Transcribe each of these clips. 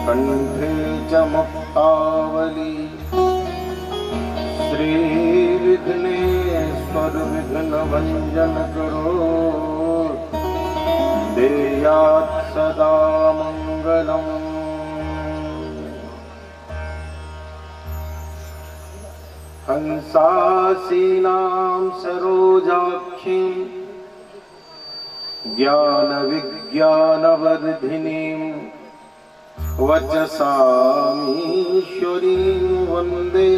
कंठे च मुक्तावली श्री विघ्नेश्वर विघ्न भंजन करो देयात् सदा मंगलम्। हंसासीनां सरोजाक्षीं ज्ञान विज्ञानवर्धिनीं वचसामीश्वरीं वन्दे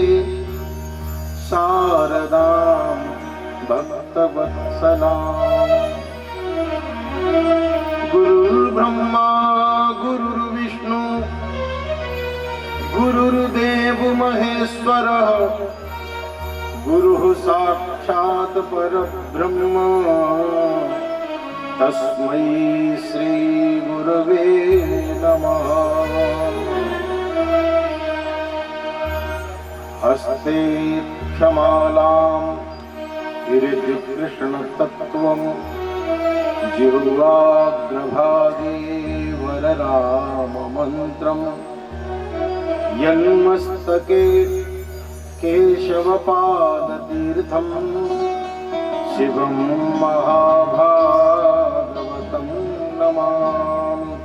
शारदां भक्तवत्सलाम्। गुरुर्ब्रह्मा गुरुर्विष्णु गुरुर्देव महेश्वरः गुरुः साक्षात् परब्रह्म तस्मै श्री गुरवे नमः। हस्ते क्षमालां गिरिकृष्णतत्त्वं जिह्वाग्रभागे वरराममन्त्रं यन्मस्तके केशवपादतीर्थं शिवं महाभागवतं नमामि।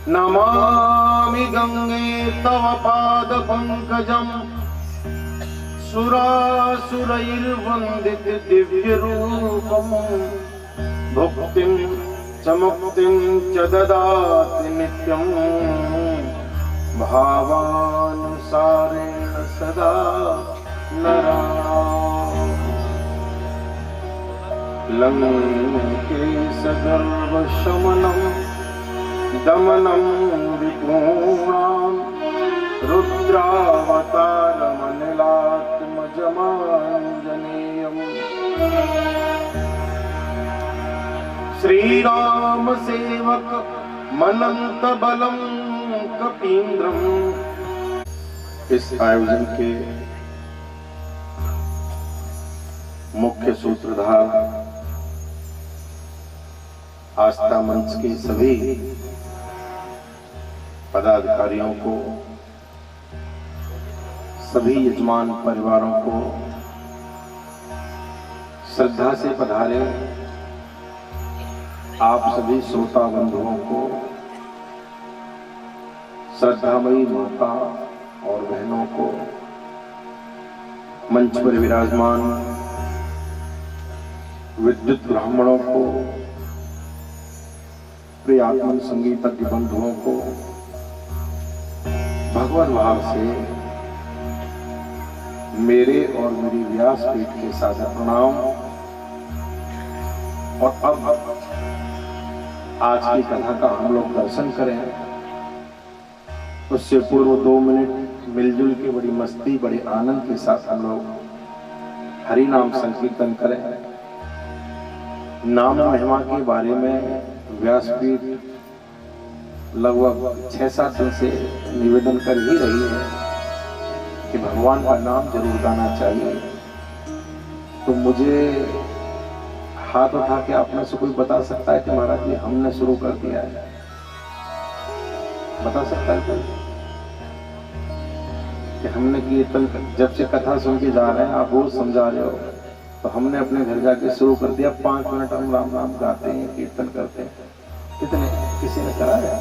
नमामि गंगे तव पादपङ्कजं सुरासुरैर्वन्दित दिव्यरूपं भुक्तिं च मुक्तिं च ददाति नित्यं भावानुसारेण सदा नराणाम्। लङ्केशगर्वशमनं दमनं विपूर्णां रुद्रावतारमनिलात्मजमाञ्जनेयम्। श्रीराम सेवक मनंत बलम कपींद्रम। इस आयोजन के मुख्य सूत्रधार आस्था मंच के सभी पदाधिकारियों को, सभी यजमान परिवारों को, श्रद्धा से पधारे आप सभी श्रोता बंधुओं को, श्रद्धामयी माता और बहनों को, मंच पर विराजमान विद्युत ब्राह्मणों को, प्रिय आत्मन संगीतज्ञ बंधुओं को भगवान भाव से मेरे और मेरी व्यासपीठ के सादर प्रणाम। और अब आज की कथा का हम लोग दर्शन करें, उससे पूर्व 2 मिनट मिलजुल के बड़ी मस्ती बड़े आनंद के साथ हम लोग हरि नाम संकीर्तन करें। नाम महिमा के बारे में व्यासपीठ लगभग 6-7 दिन से निवेदन कर ही रही है कि भगवान का नाम जरूर गाना चाहिए। तो मुझे हाथ उठा के आप में से कोई बता सकता है कि महाराज जी हमने शुरू कर दिया है? बता सकता है कोई कि हमने कीर्तन जब से कथा सुन के जा रहे हैं, आप रोज समझा रहे हो, तो हमने अपने घर जाके शुरू कर दिया। 5 मिनट हम राम नाम गाते हैं, कीर्तन करते हैं। कितने किसी ने करा है?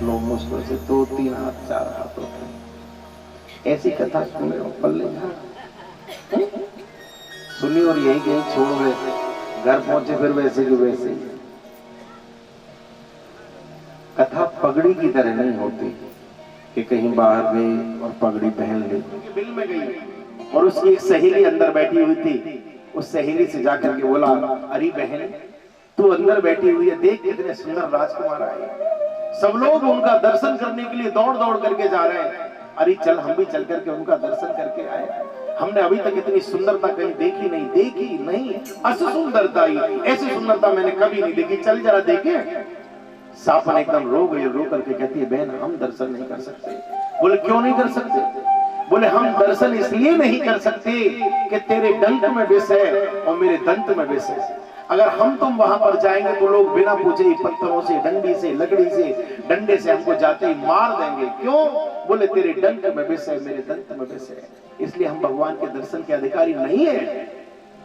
लोग मुश्किल से 2-3 हाथ 4 हाथ होते हैं। ऐसी कथा सुन रहे हो, पल्ले सुनी और यही कहीं छोड़ गए, घर पहुंचे फिर वैसे की वैसे ही। कथा पगड़ी की तरह नहीं होती कि कहीं बाहर गई और पगड़ी पहन ली। बिल में गई और उसकी एक सहेली अंदर बैठी हुई थी। उस सहेली से जाकर के बोला, अरे बहन तू अंदर बैठी हुई है, देख कितने सुंदर राजकुमार आए। सब लोग उनका दर्शन करने के लिए दौड़ दौड़ करके जा रहे हैं। अरे चल हम भी चल करके उनका दर्शन करके आए। हमने अभी तक इतनी सुंदरता कहीं देखी नहीं। ऐसी सुंदरता ऐसी सुंदरता मैंने कभी नहीं देखी, चल जरा देखे। सापन एकदम रो गई, रो करके कहती है, बहन हम दर्शन नहीं कर सकते। बोले क्यों नहीं कर सकते? बोले हम दर्शन इसलिए नहीं कर सकते कि तेरे डंक में विष है और मेरे दंत में विष है। अगर हम तुम वहां पर जाएंगे तो लोग बिना पूछे ही पत्थरों से, डंडी से, लकड़ी से, डंडे से हमको जाते ही मार देंगे। क्यों? बोले तेरे डंक में विष है, मेरे दंत में विष है, इसलिए हम भगवान के दर्शन के अधिकारी नहीं है।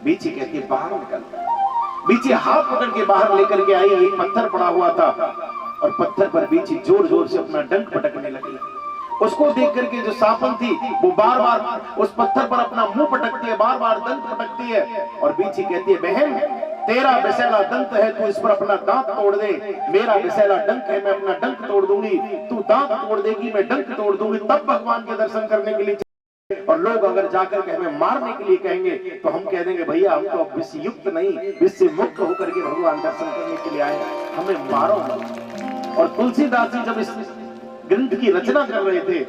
बीची कहती है बाहर निकल। बीची हाथ पकड़ के बाहर लेकर के आई। एक पत्थर पड़ा हुआ था और पत्थर पर बीची जोर जोर से अपना डंक पटकने लगी। उसको देख करके जो सापन थी वो बार बार उस पत्थर पर अपना मुंह पटकती है, बार बार दंत पटकती है। और बीची कहती है, बहन तेरा विषैला दंत है, तू इस पर अपना दांत तोड़ दे। मेरा विषैला डंक है, मैं अपना डंक तोड़ दूंगी। तू दांत तोड़ देगी, मैं डंक तोड़ दूंगी, तब भगवान के दर्शन करने के लिए। और लोग अगर जाकर के हमें मारने के लिए कहेंगे तो हम कह देंगे, भैया हम तो अब विष युक्त नहीं, विष से मुक्त होकर के भगवान दर्शन करने के लिए आए, हमें मारो। और तुलसीदास जी जब इस ग्रंथ की रचना कर रहे थे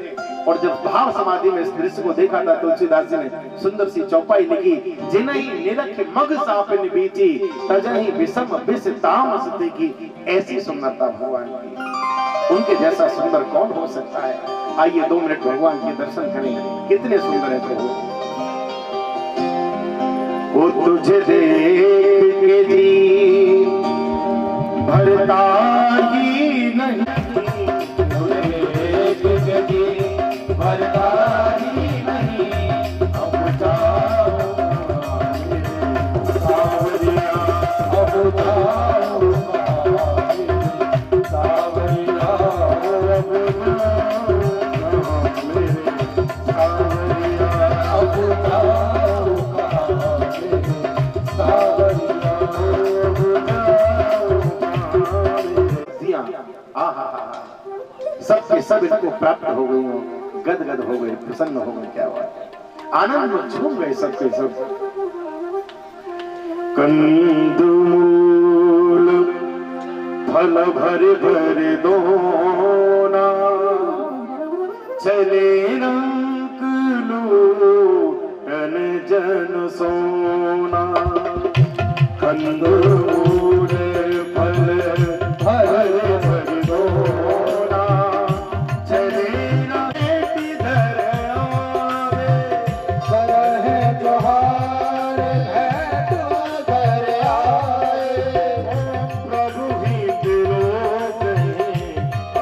और जब भाव समाधि में इस दृश्य को देखा था, तुलसीदास जी ने सुंदर सी चौपाई लिखी, जिनहि निरख मग सापिन बीची, तजहि विषम विष तामस देखी। ऐसी सुंदरता भगवान की, उनके जैसा सुंदर कौन हो सकता है? आइए 2 मिनट भगवान के दर्शन करें, कितने सुंदर है प्रभु। वो तुझे देख के जी भरता ही नहीं, तुझे देख के जी भरता ही नहीं। अब जाओ सावरिया, अब जाओ सावरिया, सबके सब इसको प्राप्त हो गई हो, गदगद हो गए, प्रसन्न हो गए। क्या बात है, आनंद में झूम गए सबके सब। कंदमूल फल भर भर दोना, चले रंग लूटन जन सोना। कंदमूल फल भर भर दोना, चले न बेटी धर आवे, करहे जोहार है तो घर आए। प्रभु ही विरोध है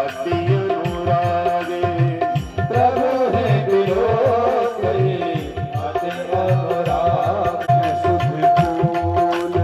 अति अनुरागे, प्रभु है विरोध है अति अनुराग। शुद्ध फूल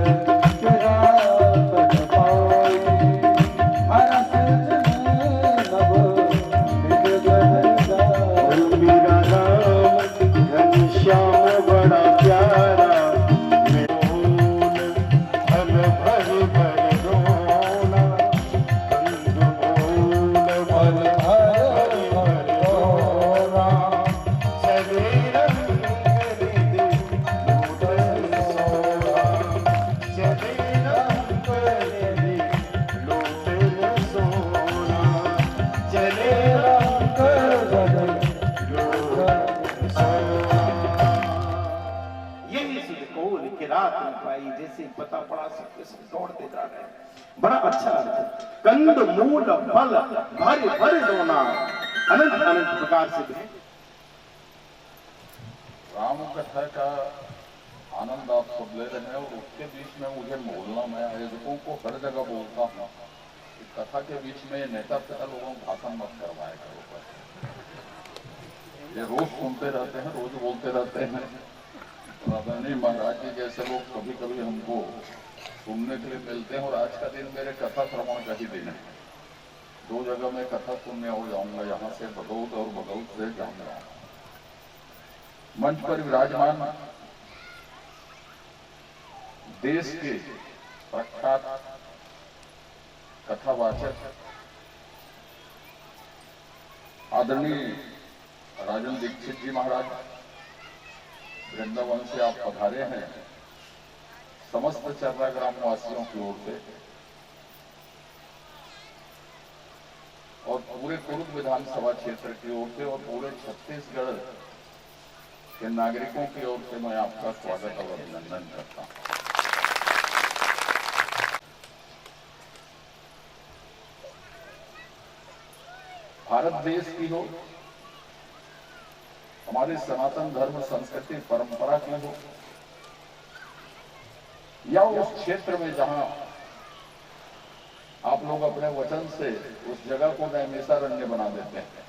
सुध कोल कि रात न पाई, जैसे पता पड़ा सबके सब दौड़ते जा रहे हैं। बड़ा अच्छा अर्थ है। कंद मूल फल भर भर दोना, अनंत अनंत प्रकार से भेंट। राम कथा का आनंद आप सब ले रहे हैं और उसके बीच में मुझे बोलना, मैं आयोजकों को हर जगह बोलता हूँ कि कथा के बीच में नेता पिता लोगों को भाषण मत करवाए करो। ये रोज सुनते रहते हैं, रोज बोलते रहते हैं। आदरणीय महाराज जी जैसे लोग कभी कभी हमको सुनने के लिए मिलते हैं और आज का दिन मेरे कथा श्रवण का ही दिन है। 2 जगह मैं कथा सुनने और जाऊंगा, यहाँ से बगौत और बगौत से जाऊंगा। मंच पर विराजमान देश के प्रख्यात कथावाचक आदरणीय राजन दीक्षित जी महाराज, वृंदावन से आप पधारे हैं। समस्त चर्रा ग्राम वासियों की ओर से और पूरे कुरुद विधानसभा क्षेत्र की ओर से और पूरे छत्तीसगढ़ के नागरिकों की ओर से मैं आपका स्वागत और अभिनंदन करता हूं। भारत देश की हो, हमारे सनातन धर्म संस्कृति परंपरा की हो, या उस क्षेत्र में जहां आप लोग अपने वचन से उस जगह को नैमिषारण्य बना देते हैं,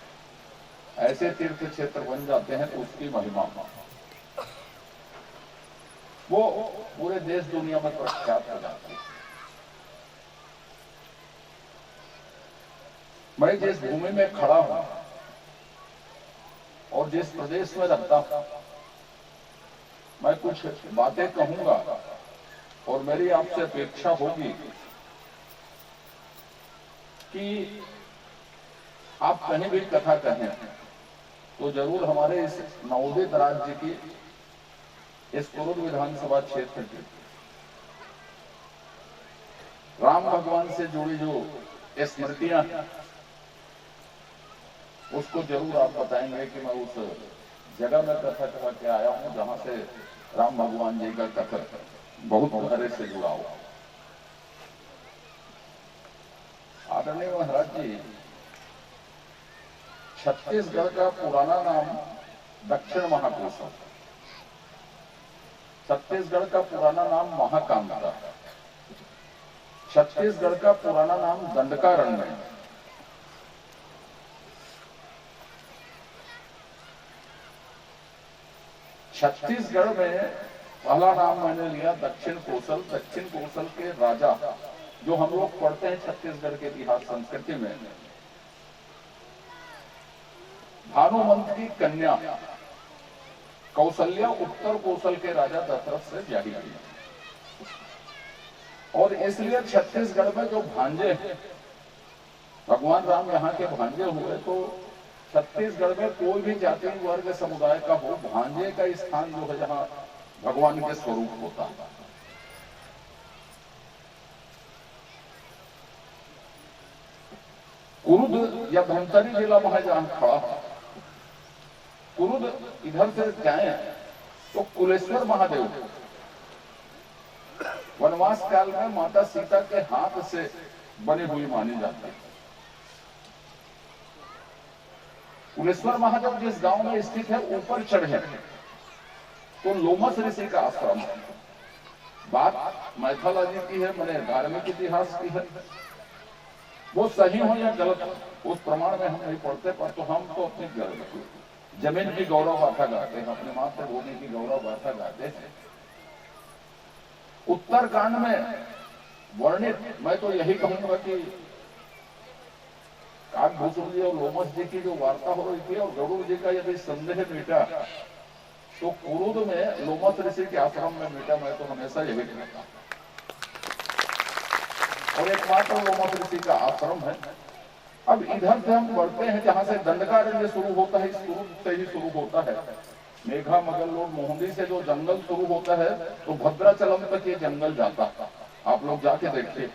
ऐसे तीर्थ क्षेत्र बन जाते हैं तो उसकी महिमा वो पूरे देश दुनिया में प्रख्यात हो जाती है। मैं जिस भूमि में खड़ा हूं और जिस प्रदेश में रहता हूं, मैं कुछ बातें कहूंगा और मेरी आपसे अपेक्षा होगी कि आप कहीं भी कथा कहें तो जरूर हमारे इस नवोदित राज्य की, इस कुरुद विधानसभा क्षेत्र की राम भगवान से जुड़ी जो स्मृतियां हैं उसको जरूर आप बताएंगे कि मैं उस जगह में कथा कह के आया हूं जहां से राम भगवान जी का कथा बहुत गहरे से जुड़ा हुआ। आदरणीय महाराज जी, छत्तीसगढ़ का पुराना नाम दक्षिण महाकोशल, छत्तीसगढ़ का पुराना नाम महाकांता, छत्तीसगढ़ का पुराना नाम दंडकारण्य, छत्तीसगढ़ में पहला नाम मैंने लिया दक्षिण कोसल। दक्षिण कोसल के राजा जो हम लोग पढ़ते हैं छत्तीसगढ़ के इतिहास संस्कृति में, भानुमंत की कन्या कौशल्या उत्तर कोसल के राजा दशरथ से ब्याही हुई और इसलिए छत्तीसगढ़ में जो भांजे हैं, भगवान राम यहाँ के भांजे हुए, तो छत्तीसगढ़ में कोई भी जाति वर्ग समुदाय का हो, भांजे का स्थान जो है जहाँ भगवान के स्वरूप होता है। कुरुद या धमतरी जिला में जहां खड़ा है, कुरुद इधर से जाए तो कुलेश्वर महादेव वनवास काल में माता सीता के हाथ से बनी हुई मानी जाती है। कुलेश्वर महादेव जिस गांव में स्थित है, ऊपर चढ़े तो लोमस ऋषि का आश्रम है। बात मैथोलॉजी की है, मैंने धार्मिक इतिहास की है, वो सही हो या गलत उस प्रमाण में हम नहीं पढ़ते, पर तो हम तो अपनी जमीन की गौरव गाथा गाते हैं, अपने मातृभूमि की गौरव गाथा गाते हैं। उत्तरकांड में वर्णित, मैं तो यही कहूंगा कि काकभूषण जी और लोमस जी की जो वार्ता हो रही थी और गरुड़ जी का यदि संदेह मिटा तो कुरुद में लोमस ऋषि के आश्रम में मिटा। मैं तो हमेशा यही कहता और एकमात्र लोमस ऋषि का आश्रम है। अब इधर से हम बढ़ते हैं जहां से दंडकारण्य शुरू होता है, इस कुरुद से ही शुरू होता है। मेघा मगल मोहंदी से जो जंगल शुरू होता है तो भद्राचलम तक ये जंगल जाता है। आप लोग जाके देखिए,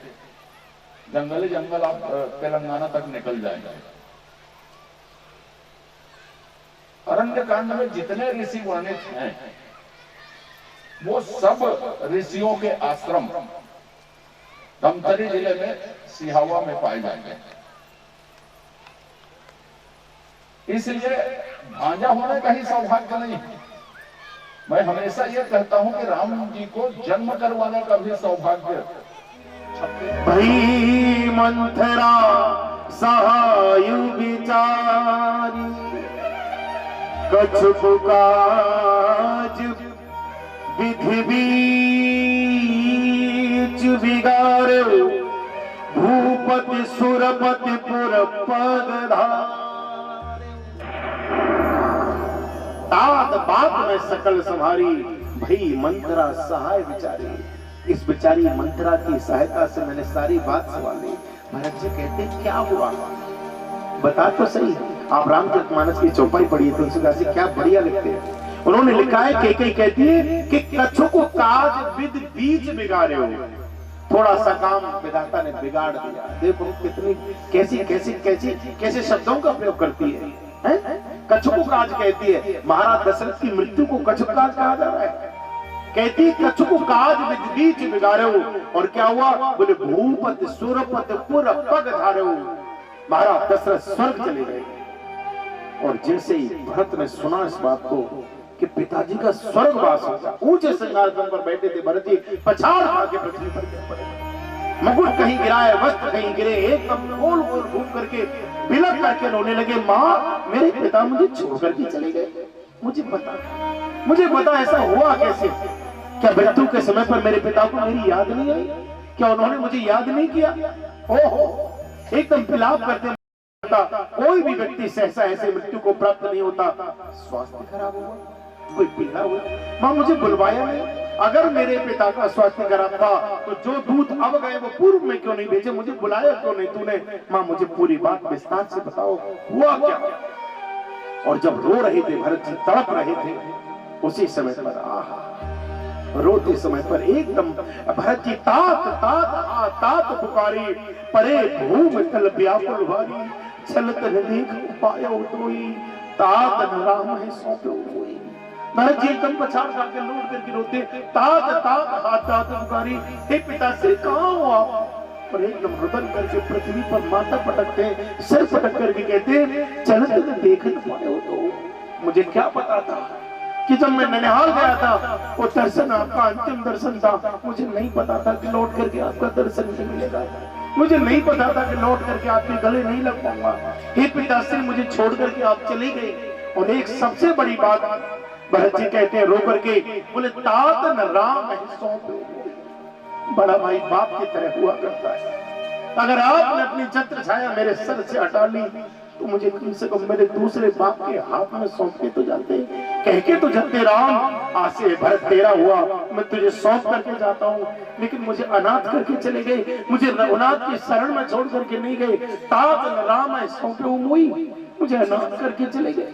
जंगली जंगल आप तेलंगाना तक निकल जाएंगे। अरण्य कांड में जितने ऋषि वर्णित हैं वो सब ऋषियों के आश्रम धमतरी जिले में सिहावा में पाए जाते हैं। इसलिए भांजा होने का ही सौभाग्य नहीं है। मैं हमेशा ये कहता हूं कि राम जी को जन्म करवाने का भी सौभाग्य भई मंथरा सहायु विचारी कछु काज विधि बीच बिगाड़ भूपति सुरपति पुर पगधार तात बात में सकल संहारी भई मंत्रा सहाय विचारी। इस बेचारी मंत्रा की सहायता से मैंने सारी बात संभाली। भरत जी कहते क्या हुआ बता तो सही। आप रामचरितमानस की चौपाई पढ़िए तुलसीदास जी क्या बढ़िया लिखते हैं। उन्होंने लिखा है केकई कहती है कि कछु को काज विद बीच बिगाड़े हो। थोड़ा सा काम विधाता ने बिगाड़ दिया। देखो कितनी कैसी कैसी कैसी कैसे शब्दों का प्रयोग करती है। कछुक काज कहती है। महाराज दशरथ की मृत्यु को कछुक काज कहा जा रहा है। कहती कछुक काज विद बीच बिगाड़े हो। और क्या हुआ बोले भूपति सुरपति पुर पग धारे हो। महाराज दशरथ स्वर्ग चले गए। और जैसे ही भरत ने सुना इस बात को कि पिताजी का स्वर्गवास होगा, ऊंचे सिंहासन पर बैठे थे भरत जी पछाड़ खा के पृथ्वी पर गिर पड़े। मुकुट कहीं गिरा है, वस्त्र कहीं गिरे, एकदम गोल गोल घूम करके बिलक करके रोने लगे। माँ मेरे पिता मुझे छोड़ करके चले गए। मुझे पता ऐसा हुआ कैसे? क्या मृत्यु के समय पर मेरे पिता को मेरी याद नहीं आई? क्या उन्होंने मुझे याद नहीं किया? ओहो एकदम विलाप करते। कोई भी व्यक्ति सहसा ऐसे मृत्यु को प्राप्त नहीं होता। स्वास्थ्य खराब हुआ, कोई पीड़ा हुआ, माँ मुझे बुलवाया नहीं। अगर मेरे पिता का स्वास्थ्य खराब था तो जो दूध अब गए वो पूर्व में क्यों नहीं भेजे? मुझे बुलाया क्यों नहीं तूने? माँ मुझे पूरी बात विस्तार से बताओ, हुआ क्या? और जब रो रहे थे भरत जी, तड़प रहे थे, उसी समय पर आहा रोते समय पर एकदम भरत जी तात तात तात पुकारी परे भूम तल व्याकुल भारी चलत न देख पाया उतोई तात न राम है सौंपे हुए। भरत जी एकदम पछाड़ करके लौट करके रोते तात तात हाथ तात पुकारी हे पिताश्री कहाँ हो आप? और एकदम रुदन करके पृथ्वी पर माथा पटकते सिर पटक करके कहते चलत न देख पाए हो तो। मुझे क्या पता था कि जब मैं ननिहाल गया था वो दर्शन आपका अंतिम दर्शन था। मुझे नहीं पता था कि लौट करके आपका दर्शन नहीं मिलेगा। मुझे नहीं पता था कि लौट करके आपके गले नहीं लग पाऊंगा। हे पिताश्री मुझे छोड़ करके आप चले गए। और एक सबसे बड़ी बात भरत जी कहते हैं रो करके बोले तात न राम है सौंपे। बड़ा भाई बाप की तरह हुआ करता है। अगर आपने अपनी छत्र छाया मेरे सर से हटा ली तो मुझे कम से कम मेरे दूसरे बाप के हाथ में सौंप के तो जाते, कह के तो जाते राम आज से भरत तेरा हुआ, मैं तुझे सौंप करके जाता हूँ। लेकिन मुझे अनाथ करके चले गए, मुझे रघुनाथ की शरण में छोड़ करके नहीं गए। तात राम है सौंपे मुई, मुझे अनाथ करके चले गए।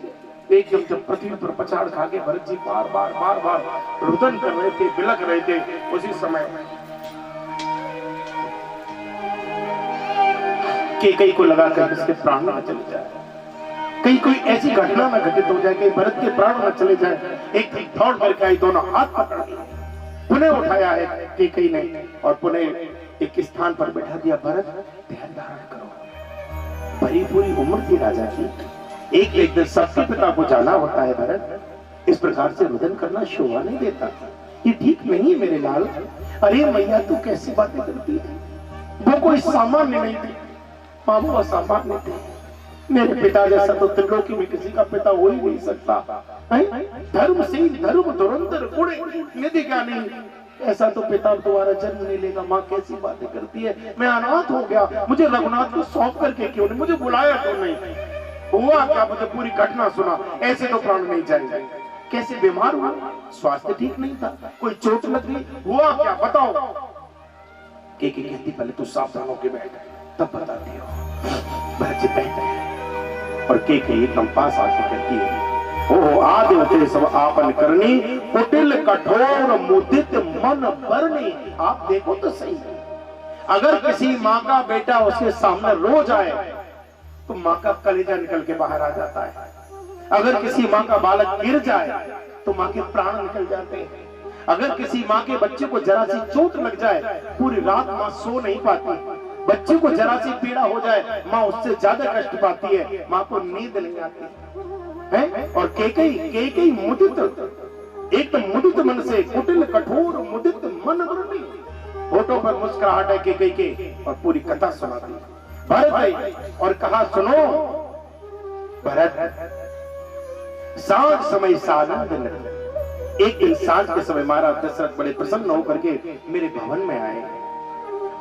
एकदम जब पृथ्वी पर पछाड़ खा के भरत जी बार बार रुदन कर रहे थे, बिलक रहे थे, उसी समय कई को लगा कर इसके प्राण न चले जाए, कहीं कोई ऐसी घटना न घटित हो जाए कि भरत के प्राण न चले जाए। एक दौड़ करके आई, दोनों हाथ पकड़ लिए, पुनः उठाया है कई ने और पुनः एक स्थान पर बैठा दिया। भरत ध्यान धारण करो, भरी पूरी उम्र थी राजा की, एक दिन सबके पिता को जाना होता है। भरत इस प्रकार से रुदन करना शोभा नहीं देता, ये ठीक नहीं है मेरे लाल। अरे मैया तू कैसी बातें करती है? वो कोई सामान्य नहीं थी, मामू असामान्य थे। मेरे पिता जैसा तो त्रिलोकी में किसी का पिता हो ही नहीं सकता। धर्म से धर्म धुरंधर गुण निधि क्या नहीं, ऐसा तो पिता तुम्हारा जन्म नहीं लेगा। माँ कैसी बातें करती है? मैं अनाथ हो गया, मुझे रघुनाथ को सौंप करके क्यों नहीं? मुझे बुलाया क्यों नहीं? हुआ क्या? मुझे पूरी घटना सुना। ऐसे तो प्राण नहीं जाएंगे। कैसे बीमार हुआ? स्वास्थ्य ठीक नहीं था, कोई चोट लग गई, हुआ क्या बताओ? के कहती पहले तू सावधान होके बैठ, तब बताती हो। भरत बैठे और के एकदम पास आके कहती है ओ आदि उठे सब आपन करनी कुटिल कठोर मुदित मन बरनी। आप देखो तो सही, अगर किसी माँ का बेटा उसके सामने रो जाए तो माँ का कलेजा निकल के बाहर आ जाता है। अगर किसी माँ का बालक गिर जाए तो माँ के प्राण निकल जाते हैं। अगर किसी माँ के बच्चे को जरा सी चोट लग जाए, पूरी रात माँ सो नहीं पाती। बच्चे को जरा सी पीड़ा हो जाए, माँ उससे ज्यादा कष्ट पाती है, माँ को नींद नहीं आती है। और केकई मुदित, एकदम मुदित मन से, कुटिल कठोर मुदित मन वृत्ति, होठों पर मुस्कुराहट है केकई के, और पूरी कथा सुनाती भरत आई और कहा, सुनो भरत, सांझ समय सानंद लगे। एक दिन सांझ के समय महाराज दशरथ बड़े प्रसन्न होकर के मेरे भवन में आए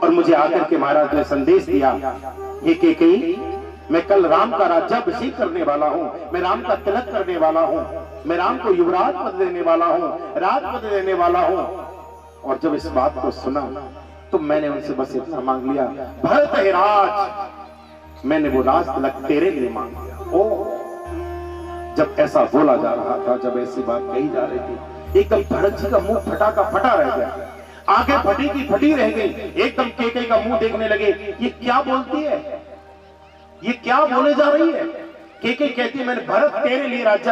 और मुझे आकर के महाराज ने संदेश दिया, ये केकई, मैं कल राम का राज्याभिषेक करने वाला हूँ, मैं राम का तिलक करने वाला हूँ, मैं राम को युवराज पद देने वाला हूँ, राजपद देने वाला हूँ। और जब इस बात को सुना तो मैंने उनसे बस इतना मांग लिया, भरत हे राज, मैंने वो राज तिलक तेरे लिए मांग लिया। ओ जब ऐसा बोला जा रहा था, जब ऐसी बात कही जा रही थी, एकदम भरत जी का मुंह फटा का फटा रह गया, आंखें फटी की फटी रह गई। एकदम केकई का मुंह देखने लगे, ये क्या बोलती है, ये क्या बोले जा रही है। केकई कहती है, मैंने भरत तेरे लिए राज्य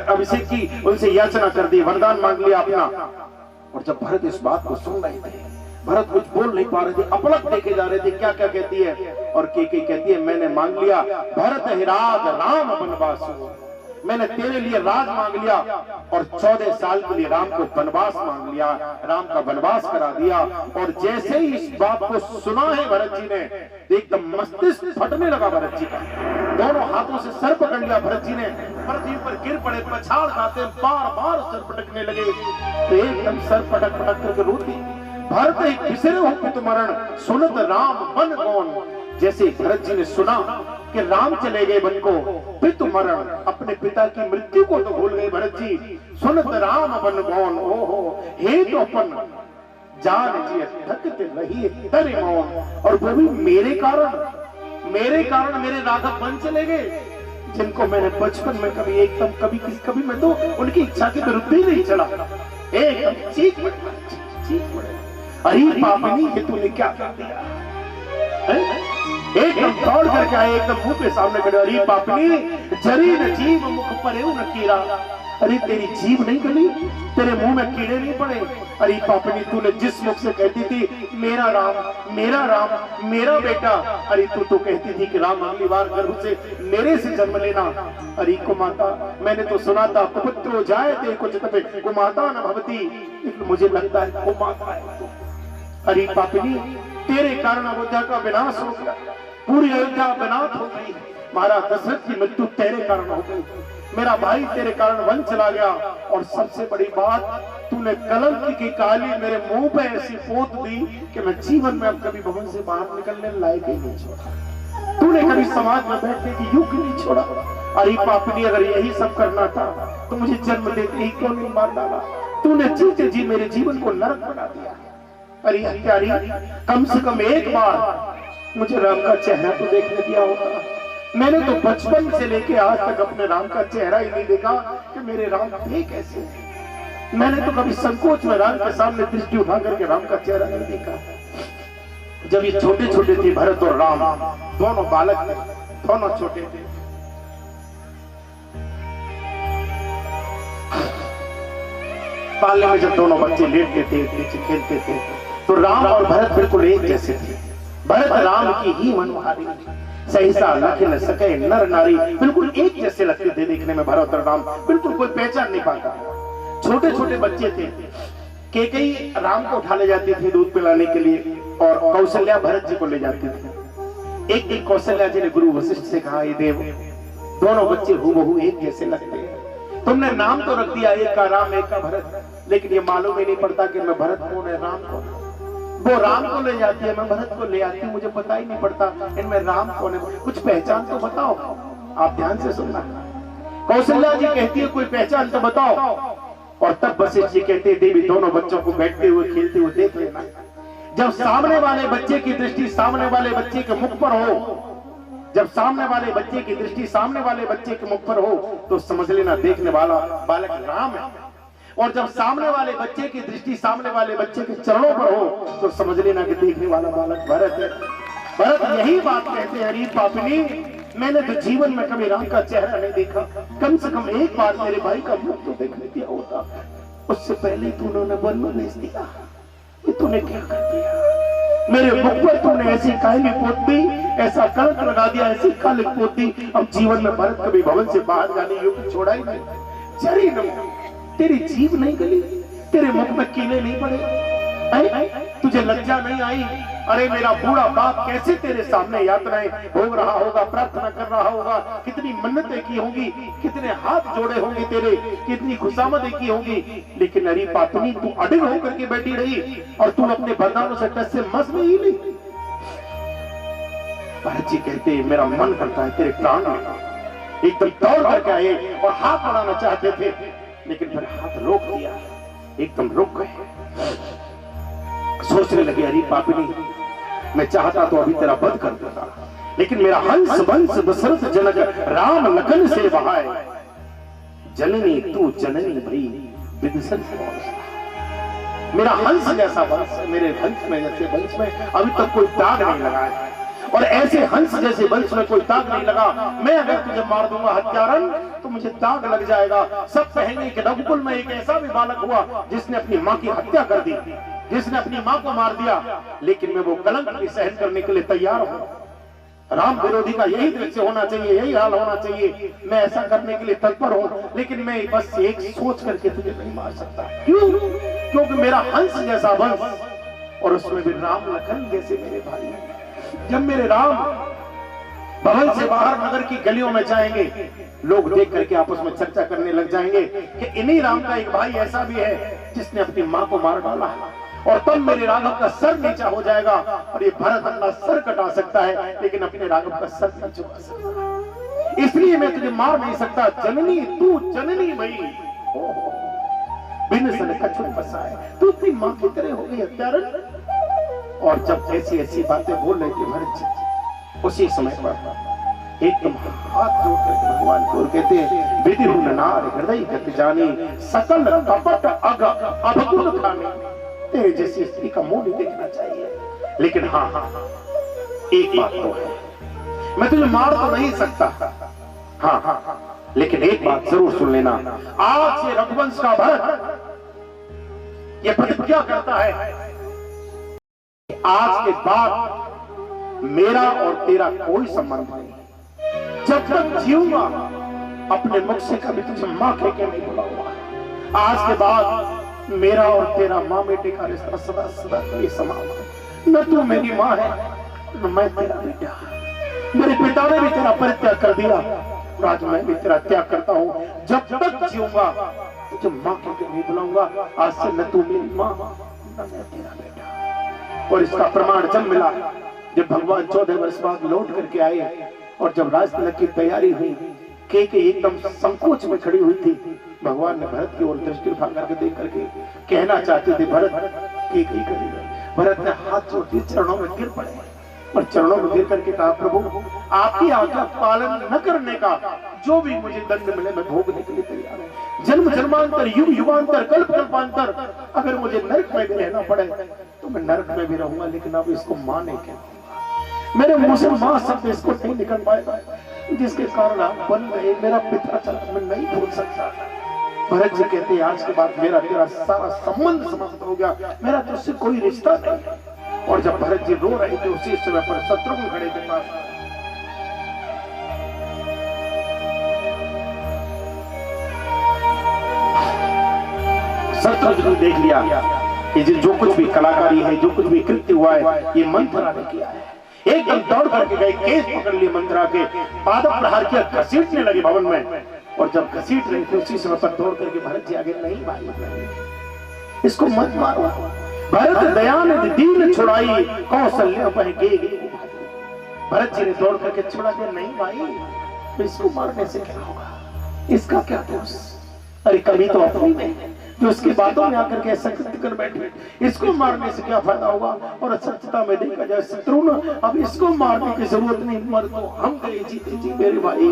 अभिषेक की, उनसे याचना कर दी, वरदान मांग लिया अपना। और जब भरत इस बात को सुन रहे थे, भरत कुछ बोल नहीं पा रहे थे, अपलक देखे जा रहे थे, क्या क्या कहती है। और केकई कहती है, मैंने मांग लिया भरत हे राज राम वनवासु, मैंने तेरे लिए राज मांग लिया और 14 साल के लिए राम को वनवास मांग लिया, राम का वनवास करा दिया। और जैसे ही इस बात को सुना है भरत जी ने, एकदम मस्तिष्क फटने लगा भरत जी का, दोनों हाथों से सर पकड़ लिया भरत जी ने, पृथ्वी पर गिर पड़े, पछाड़ खाते बार बार सर पटकने लगे, तो एकदम सर पटक पटक करके रोती, भरत एक बिसरे हो पितु मरण, सुनत राम वन कौन। जैसे भरत जी ने सुना कि राम चले गए वन को, पितु मरण, अपने पिता की मृत्यु को तो भूल गए भरत जी, सुनत राम वन कौन। ओहो हे तो अपन जान जी थकते रही तरे मौन, और वो भी मेरे कारण मेरे राघव वन चले गए, जिनको मैंने बचपन में कभी मैं तो उनकी इच्छा के विरुद्ध ही नहीं चला। एकदम चीख पड़े, अरे पापिनी ये तूने क्या कर दिया। एकदम दौड़ करके आए, एकदम मुंह पे सामने खड़े, अरे पापिनी जरी न जीव मुख पर न कीड़ा, अरे तेरी जीभ नहीं गली, तेरे मुंह में कीड़े नहीं पड़े। अरे पापिनी तूने जिस मुख से कहती थी मेरा राम मेरा बेटा, अरे तू तो कहती थी कि राम अगली बार गर्भ से मेरे से जन्म लेना। अरे कुमाता, मैंने तो सुना था कुपुत्रो जायते कुचितपे कुमाता न भवती, मुझे लगता है कुमाता है तू। अरे पापिनी तेरे कारण अयोध्या का विनाश हो गया, पूरी अयोध्या विनाश हो गई, महाराज दशरथ की मृत्यु तेरे कारण हो गई, मेरा भाई तेरे कारण वन चला गया, और सबसे बड़ी बात तूने कलंक की काली मेरे मुंह पे ऐसी पोत दी कि मैं जीवन में अब कभी भवन से बाहर निकलने लायक ही नहीं छोड़ा, तूने कभी समाज में बैठने की युग नहीं छोड़ा। अरे पापिनी अगर यही सब करना था तो मुझे जन्म देते ही क्यों नहीं मार डाला, तूने जीते जी मेरे जीवन को नरक बना दिया। अरे हत्यारी, कम से कम एक बार मुझे राम का चेहरा तो देखने दिया होता। मैंने तो बचपन से लेके आज तक अपने राम का चेहरा ही नहीं देखा कि मेरे राम थे कैसे। मैंने तो कभी संकोच में राम के सामने दृष्टि उठा करके राम का चेहरा नहीं देखा। जब ये छोटे छोटे थे भरत और राम, दोनों बालक थे, दोनों छोटे थे, पालने में जब दोनों बच्चे लेटते थे, नीचे खेलते थे, तो राम और भरत बिल्कुल एक जैसे थे। भरत राम की ही मनमारी, सहसा लख न सके नर नारी, बिल्कुल एक जैसे लगते थे देखने में भरत और राम, बिल्कुल कोई पहचान नहीं पाता। छोटे छोटे बच्चे थे, केकई राम को उठा ले जाती थी दूध पिलाने के लिए, और कौशल्या भरत जी को ले जाती थी। एक दिन कौशल्या जी ने गुरु वशिष्ठ से कहा, ये देव, दोनों बच्चे हूबहू एक जैसे लगते हैं, तुमने नाम तो रख दिया एक का राम एक का भरत, लेकिन ये मालूम ही नहीं पड़ता कि मैं भरत कौन है राम कौन है। वो राम को ले जाती है, मैं भरत को ले आती हूँ, मुझे पता ही नहीं पड़ता इनमें राम कौन है, कुछ पहचान तो बताओ। आप ध्यान से सुनना, कौशल्या जी कहती है कोई पहचान तो बताओ, और तब वशिष्ठ जी कहते हैं देवी दोनों बच्चों को बैठते हुए खेलते हुए देख लेना, जब सामने वाले बच्चे की दृष्टि सामने वाले बच्चे के मुख पर हो, जब सामने वाले बच्चे की दृष्टि सामने वाले बच्चे के मुख पर हो तो समझ लेना देखने वाला बालक राम है, और जब सामने वाले बच्चे की दृष्टि सामने वाले बच्चे के चरणों पर हो तो समझ लेना कि देखने वाला बालक भरत है। भरत यही बात कहते हैं, अरे पापिनी, मैंने तो जीवन में कभी राम का चेहरा नहीं देखा, कम से कम एक बार मेरे भाई का मुख तो देखने दिया होता। उससे पहले तू उन्होंने वन में भेज दिया। ये तूने क्या कर दिया? मेरे मुख पर तूने ऐसी काली पोत दी, ऐसा कलंक लगा दिया, ऐसी काली पोत दी। अब जीवन में भरत कभी भवन से बाहर जाने योग्य छोड़ा ही नहीं। चरी न तेरी जीभ नहीं गली, तेरे मुख में कीले नहीं पड़े, तुझे लज्जा नहीं आई? अरे मेरा बूढ़ा बाप कैसे तेरे सामने यातनाएं भोग रहा होगा, प्रार्थना कर रहा होगा, कितनी मन्नतें की होंगी, कितने हाथ जोड़े होंगे तेरे, कितनी खुशामदें की होंगी, लेकिन अरे पापनी तू अडिग होकर के बैठी रही और तू अपने बरदानों से टस से मस में ही नहीं। भरत जी कहते मेरा मन करता है तेरे प्राण लेना। एकदम दौड़ करके आए और हाथ बढ़ाना चाहते थे, लेकिन फिर हाथ रोक दिया, एकदम रुक गए। सोचने लगे अरे पापनी, मैं चाहता तो अभी तेरा वध कर देता, लेकिन मेरा हंस वंश दशरथ जनक राम लखन से बहाए, जननी तू जननी भई विदुषण से पहुंचता। मेरा हंस जैसा वंश, मेरे वंश में जैसे वंश में अभी तक कोई दाग नहीं लगा है, और ऐसे हंस जैसे वंश में कोई दाग नहीं लगा। मैं अगर तुझे मार दूंगा हत्यारन तो मुझे दाग लग जाएगा। सब कहेंगे कि रघुकुल में एक ऐसा भी बालक हुआ जिसने अपनी माँ की हत्या कर दी, जिसने अपनी माँ को मार दिया, लेकिन मैं वो कलंक भी सहन करने के लिए तैयार हूं। राम विरोधी का यही दृश्य होना चाहिए, यही हाल होना चाहिए। मैं ऐसा करने के लिए तत्पर हूं, लेकिन मैं बस एक सोच करके तुझे नहीं मार सकता। क्यों? क्योंकि मेरा हंस जैसा वंश और उसमें भी राम लखन जैसे मेरे भाई हैं। जब मेरे राम भवन से बाहर नगर की गलियों में जाएंगे, लोग देख करके आपस में चर्चा करने लग जाएंगे कि इन्हीं राम का एक भाई ऐसा भी है जिसने अपनी मां को मार डाला, और तब मेरे राघव का सर नीचा हो जाएगा। और ये भरत अपना सर कटा सकता है, लेकिन अपने राघव का सर नहीं झुका सकता। इसलिए मैं तुझे मार नहीं सकता। जननी तू जननी भई बिन सन कछुत बसाए, तू अपनी मां की तरह हो गई हत्यारन। और जब ऐसी ऐसी बातें बोल रहे थे भरत जी, उसी समय पर एकदम हाथ जोड़ करके भगवान को कहते हैं विधि नार हृदय गति जानी, सकल कपट अग अवगुण खाने, तेरे जैसी स्त्री का मुंह नहीं देखना चाहिए। लेकिन हाँ एक बात तो है, मैं तुझे मार तो नहीं सकता, हाँ लेकिन एक बात जरूर सुन लेना। आज से रघुवंश का भरत ये प्रतिज्ञा करता है, आज के बाद मेरा और तेरा कोई संबंध नहीं। जब तक जीऊंगा अपने मुख से कभी तुझे मां कह के नहीं बुलाऊंगा। आज के बाद मेरा और तेरा मां बेटे का रिश्ता सदा सदा ये समान। न तू मेरी मां है न मैं तेरा बेटा। मेरे पिता ने भी तेरा परित्याग कर दिया, आज मैं भी तेरा त्याग करता हूं। जब तक जीऊंगा तुझे मां कह के नहीं बुलाऊंगा। आज से न तू मेरी मां न मैं तेरा बेटा। और इसका प्रमाण जब मिला जब भगवान 14 वर्ष बाद लौट करके आए, और जब राजतिलक की तैयारी हुई, के एकदम संकोच में खड़ी हुई थी। भगवान ने भरत की ओर दृष्टि उठा करके देख करके कहना चाहते थे भरत के करेगा। भरत ने हाथ जोड़ दिए, चरणों में गिर पड़े और चरणों में गिर करके कहा प्रभु आपकी आज्ञा पालन न करने का जो भी मुझे दंड मिले मैं भोगने के लिए तैयार हूं। जन्म जन्मांतर युग युगांतर कल्प कल्पांतर अगर मुझे नरक में भी रहना पड़े तो मैं नरक में भी रहूंगा, लेकिन अब इसको मां नहीं कहूंगा। मेरे मुंह से मां शब्द इसको नहीं निकल पाएगा, जिसके कारण आप बन गए मेरा पिता चला, मैं नहीं भूल सकता। भरत जी कहते हैं आज के बाद मेरा तेरा सारा संबंध समाप्त हो गया, मेरा तुझसे कोई रिश्ता नहीं। और जब भरत जी रो रहे थे उसी समय पर शत्रुघ्न खड़े थे पास। शत्रुघ्न देख लिया कि जो कुछ भी कलाकारी है, जो कुछ भी कृत्य हुआ है, ये मंथरा ने किया है। एकदम दौड़ करके गए, केस पकड़ लिए मंथरा के, पादप प्रहार किया, घसीटने लगे भवन में। और जब घसीट रहे थे उसी समय पर दौड़ करके भरत जी आगे नहीं भाई इसको मत मारो। भरत दयानिधि दीन छुड़ाई कौशल्य बहके। भरत जी ने दौड़ करके छुड़ा दिया, नहीं भाई तो इसको मारने से क्या होगा, इसका क्या दोष। अरे कभी तो अपनी में जो उसकी बातों में आकर के ऐसा कृत्य कर बैठे, इसको मारने से क्या फायदा होगा। और सत्यता में देखा जाए शत्रुघ्न अब इसको मारने की जरूरत नहीं, मर तो हम गए जीते जी मेरे भाई।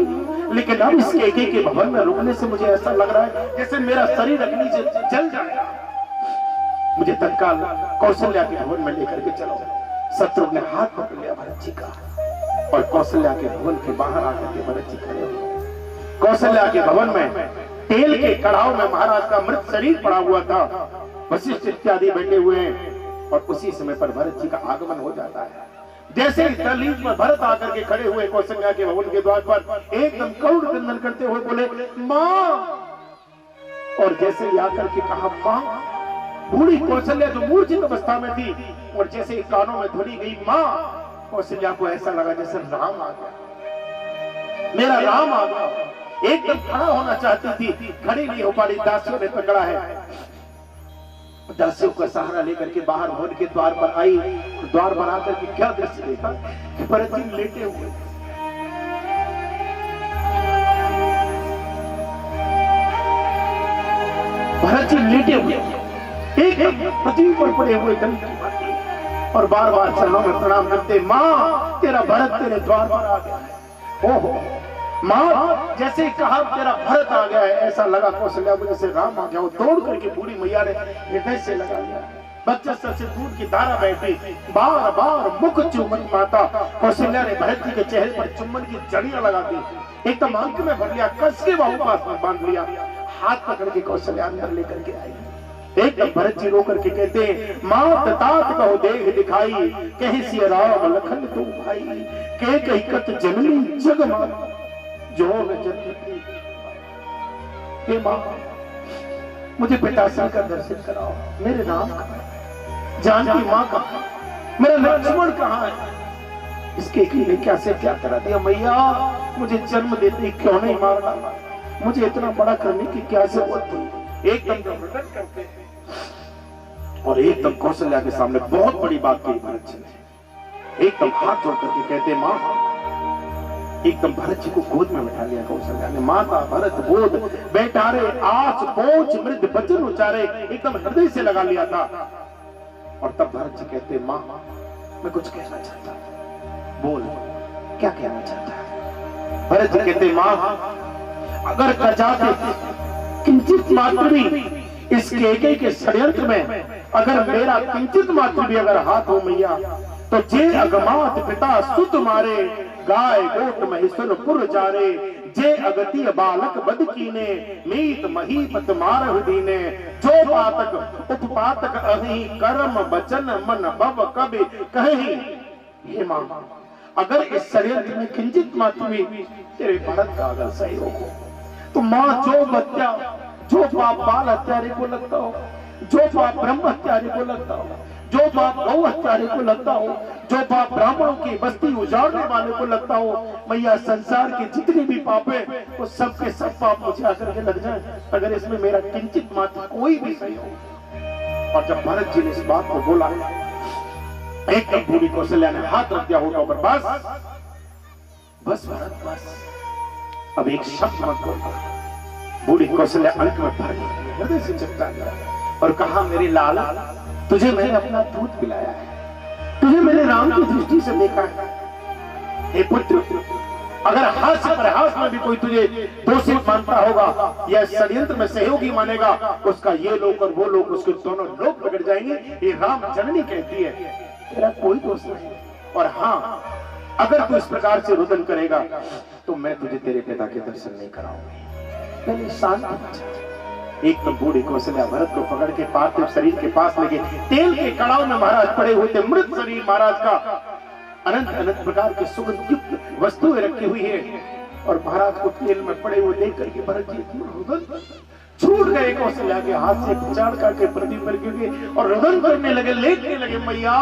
लेकिन अब इस केके के भवन में रुकने से मुझे ऐसा लग रहा है जैसे मेरा शरीर अग्नि से जल जाएगा। मुझे तत्काल कौशल्या के भवन में लेकर के चलो। शत्रुघ्न ने हाथ पकड़ लिया भरत जी का और कौशल्या के भवन के बाहर आकर के भरत जी खड़े हुए। कौशल्या के भवन में तेल के कड़ाव में महाराज का मृत शरीर पड़ा हुआ था। वशिष्ठ इत्यादि बैठे हुए हैं और उसी समय पर भरत जी का आगमन हो जाता है। जैसे ही दहलीज में भरत आकर के खड़े हुए कौशल्या के भवन के द्वार पर एकदम करुण क्रंदन करते हुए बोले मां, और जैसे ही आकर के कहा मां, बूढ़ी कौशल्या जो मूर्छित अवस्था में थी और जैसे ही कानों में ध्वनि गई मां, कौशल्या को ऐसा लगा जैसे राम आ गया, मेरा राम आ गया। एकदम खड़ा होना चाहती थी, खड़ी नहीं हो पा रही। दासियों ने पकड़ा है, दासियों का सहारा लेकर के बाहर भवन के द्वार पर आई। द्वार पर आकर के क्या दृश्य देखा कि भरत जी लेटे हुए, भरत जी लेटे हुए एक पृथ्वी पर पड़े हुए दंड की भांति और बार बार चरणों में प्रणाम करते, मां तेरा भरत तेरे द्वार पर आ गया है। ओहो मां, जैसे कहा तेरा भरत आ गया है, ऐसा लगा कौशल्या को जैसे राम आ गया। वो दौड़ करके बूढ़ी मैया ने हृदय से लगा लिया। बच्चे से दूध की धारा बहती, बार बार मुख चुम्बन माता कौशल्या ने भरत जी के चेहरे पर चुम्बन की जड़ियां लगा दी। एकदम आंख में भर लिया, कस के बाहु पास में बांध लिया, हाथ पकड़ के कौशल्या अंदर लेकर के आई। एकदम भरत जी रो करके कहते हैं मां तात कहो देख दिखाई, कहीं सिया राम लखन तू भाई, के कही कत जननी जग माता जो हे मां, मुझे पिताश्री का दर्शन कराओ। मेरे राम कहाँ है, जानकी मां कहाँ, मेरा लक्ष्मण कहाँ है? इसके ने क्या से क्या करा दिया मैया, मुझे जन्म देते क्यों नहीं मार डाला, मुझे इतना बड़ा करने की क्या जरूरत थी। एकदम प्रकट करते हैं और एकदम कौशल्या के सामने बहुत बड़ी बात कही भरत जी ने। एकदम हाथ जोड़ करके कहते मां, एकदम भरत जी को गोद में बैठा लिया कौशल्या ने। माता भरत गोद बैठारे, आस पहुंच मृद वचन उचारे, एकदम हृदय से लगा लिया था। और तब भरत जी कहते मां, मैं कुछ कहना चाहता हूं, बोल क्या कहना चाहता है? भरत जी कहते मां, अगर कजाते किंचित मात्र भी इस केके के षड्यंत्र में अगर मेरा किंचित मात्र भी अगर हाथ हो मैया, तो जे अगमात पिता सुत मारे, गाय गोट महिषुर पुर जारे, जे अगतिय बालक बद कीने, मीत महीपत मारह दीने, जो पातक उपपातक अहि, कर्म वचन मन भव कबि कहि। हे मां, अगर इस षड्यंत्र में किंचित मात्र भी तेरे भरत का अगर सहयोग हो, तो मां जो हत्या, जो पाप बाल हत्यारे को लगता हो, जो पाप ब्रह्म हत्यारे को लगता हो, जो पाप गौ हत्यारे को लगता हो, जो पाप ब्राह्मणों की बस्ती उजाड़ने वाले को लगता हो, मैया संसार के जितने भी पाप है वो सब के सब पाप मुझे आकर के लग जाए, अगर इसमें मेरा किंचित मात्र कोई भी सही हो। और जब भरत जी ने इस बात को बोला, एकदम बूढ़ी कौशल्या ने हाथ रख दिया होठों पर, बस भरत बस, अब एक शब्द मत बोलना। बूढ़ी कौशल्या अंक में भर गई, हृदय से चिपका गया और कहा मेरे लाल, तुझे मैंने अपना दूध पिलाया है, तुझे मेरे राम की दृष्टि से देखा है। हे पुत्र, अगर हास्य प्रहास में भी कोई तुझे दोषित मानता होगा या षड्यंत्र में सहयोगी मानेगा, उसका ये लोग और वो लोग, उसके दोनों लोग बिगड़ जाएंगे। ये राम जननी कहती है, तेरा कोई दोष नहीं। और हाँ, अगर तू इस प्रकार से रुदन करेगा तो मैं तुझे तेरे पिता के दर्शन नहीं कराऊंगी। पहले शांत हो जा। एक तो बूढ़ी कौशल्या भरत को पकड़ के पार्थिव शरीर के पास लेके, तेल के कड़ाव में महाराज पड़े हुए थे, मृत शरीर महाराज का, अनंत अनंत प्रकार की सुगंध युक्त वस्तुएं रखी हुई है और महाराज को तेल में पड़े हुए देख करके भरत जी रुदन छूट गए कौशल्या के हाथ से, पिचाड़ करके पृथ्वी पर गिर गए और रुदन करने लगे, लेटने लगे। मैया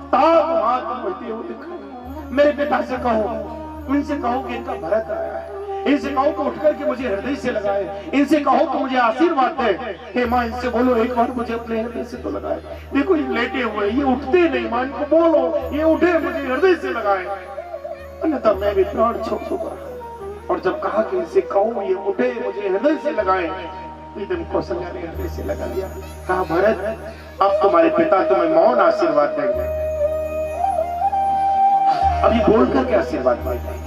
ताप हाथ बढ़ते हुए दिखाई, मेरे पिता से कहो, उनसे कहो कि इनका भरत आया है, इनसे कहो कि उठ करके मुझे हृदय से लगाए, इनसे कहो कि मुझे आशीर्वाद दे। हे मां, इनसे बोलो एक बार मुझे अपने हृदय से तो लगाए। देखो ये लेटे हुए, ये उठते नहीं, मां इनको बोलो ये उठे, मुझे हृदय से लगाए, अन्यथा मैं भी प्राण छोड़ दूंगा। और जब कहा कि इनसे कहो ये उठे, मुझे हृदय से लगाए, एकदम कौशल्या ने हृदय से लगा लिया। कहा भरत, अब तुम्हारे पिता तुम्हें मौन आशीर्वाद देंगे, अभी बोलकर के आशीर्वाद देंगे।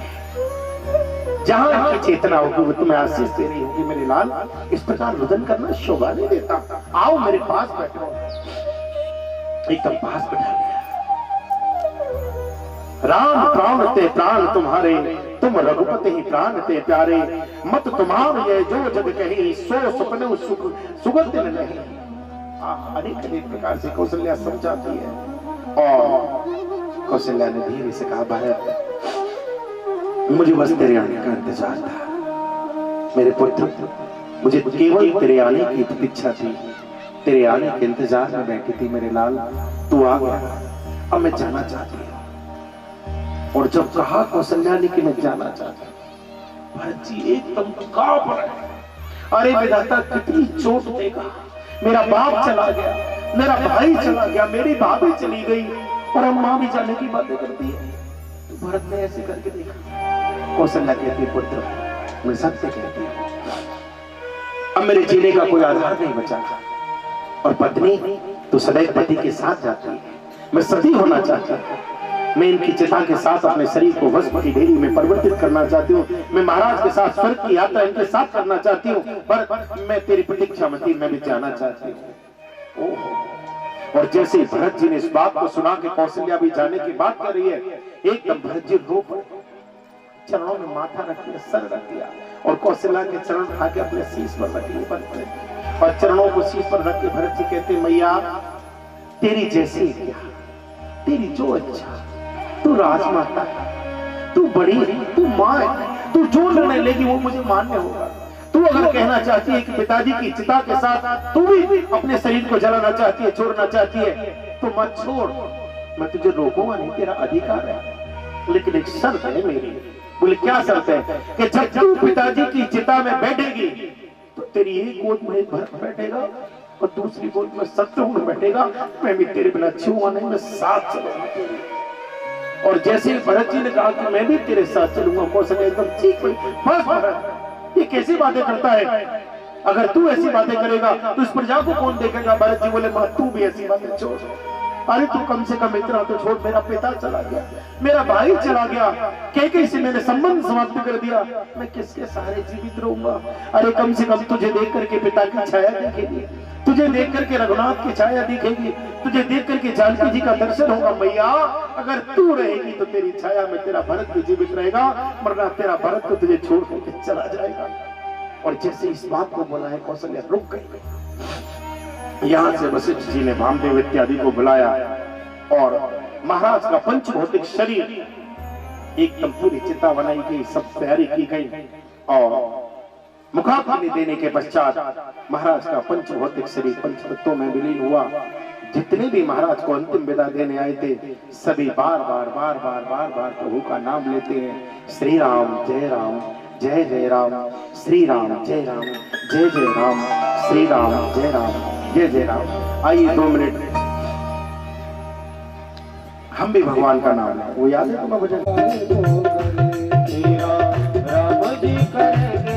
जहां आपकी चेतना होगी वो तुम्हें आशीष दे रही होगी। मेरे लाल, इस प्रकार रुदन करना शोभा नहीं देता, आओ मेरे पास बैठो। एकदम पास बैठा लिया। राम प्राण ते प्राण तुम्हारे, तुम रघुपति ही प्राण ते प्यारे, मत तुम्हार ये जो जग कही, सो सपने सुख सुगत न नहीं। अनेक अनेक प्रकार से कौशल्या समझाती है। और कौशल्या ने धीरे से कहा, भरत मुझे बस तेरे आने का इंतजार था मेरे पुत्र, मुझे केवल तेरे आने की प्रतीक्षा थी, तेरे आने के इंतजार में बैठी थी मेरे लाल, तू आ गया, अब मैं जाना चाहती हूँ। और जब कहा कौशल्या ने कि मैं जाना चाहती हूँ, भरत जी एकदम कांप रहे। अरे विधाता कितनी चोट देगा, मेरा बाप चला गया, मेरा भाई चला गया, मेरी भाभी चली गई और अब मां भी जाने की बातें करती है। तो भरत ने ऐसे करके देखा। कौशल्या कहती है, पुत्र मैं सत्य कहती हूँ, अब मेरे जीने का कोई आधार नहीं बचा। और पत्नी तो सदैव पति के साथ जाती है, मैं सती होना चाहती हूँ, मैं इनकी चिता के साथ अपने शरीर को भस्म की ढेरी में परिवर्तित करना चाहती हूँ, मैं महाराज के साथ स्वर्ग की यात्रा इनके साथ करना चाहती हूँ, पर मैं तेरी प्रतीक्षा मती, मैं भी जाना चाहती हूँ। ओहो। और जैसे भरत जी ने इस बात को सुना कि कौशल्या भी जाने की बात कर रही है, एकदम भरत जी रो पड़े, चरणों में माथा रख दिया, सर रख दिया और कौशल्या के चरण उठा के अपने शीश पर रख लिए और चरणों को शीश पर रख के भरत जी कहते, मैया तेरी जैसी क्या, तेरी जो अच्छा, तू राजमाता है, तू बड़ी है, तू मां है, तू जो निर्णय लेगी वो मुझे मान्य होगा। तू अगर कहना चाहती है कि पिताजी की चिता के साथ तू भी अपने शरीर को जलाना चाहती है, छोड़ना चाहती है, तो मत छोड़, मैं तुझे रोकूंगा नहीं, तेरा अधिकार है, लेकिन एक शर्त है मेरी। बोले क्या शर्त है? कि जब तू पिताजी की चिता में बैठेगी तो तेरी एक गोद में भरत बैठेगा और दूसरी गोद में शत्रुघ्न बैठेगा, मैं भी तेरे बिना छूंगा नहीं, मैं साथ चलूंगा। और जैसे भरत जी ने कहा कि मैं भी तेरे साथ चलूंगा, कौशल्या एकदम चीख पड़ी, बस भरत ये कैसी बातें करता है, अगर तू ऐसी बातें करेगा तो इस प्रजा को कौन देखेगा? भरत जी बोले, मां तू भी ऐसी बातें छोड़, अरे तू कम से कम इतना तो छोड़, मेरा पिता चला गया, मेरा भाई चला गया, कैकेयी से मैंने संबंध समाप्त कर दिया, मैं किसके सहारे जीवित रहूंगा? अरे कम से कम तुझे देख करके पिता की छाया दिखेगी, तुझे देख करके रघुनाथ की छाया दिखेगी, तुझे देख करके जानकी जी का दर्शन होगा। मैया अगर तू रहेगी तो तेरी छाया में तेरा भरत भी जीवित रहेगा, वरना तेरा भरत तो तुझे छोड़ करके चला जाएगा। और जैसे इस बात को बोला है, कौशल्या रुक गई। यहां से वशिष्ठ जी ने वामदेव इत्यादि को बुलाया और महाराज का पंच भौतिक शरीर एकदम पूरी चिता बनाई गई, सब तैयारी की गई और मुखाग्नि देने के पश्चात महाराज का पंच भौतिक शरीर पंचतत्वों में विलीन हुआ। जितने भी महाराज को अंतिम विदा देने आए थे, सभी बार बार बार बार बार बार प्रभु का नाम लेते हैं, श्री राम जय राम, जय जय राम, श्री राम जय राम, जय जय राम, श्री राम जय राम, जय जय राम। आइए 2 मिनट हम भी भगवान का नाम लें। वो याद है तुम्हें भजन? राम जी करेंगे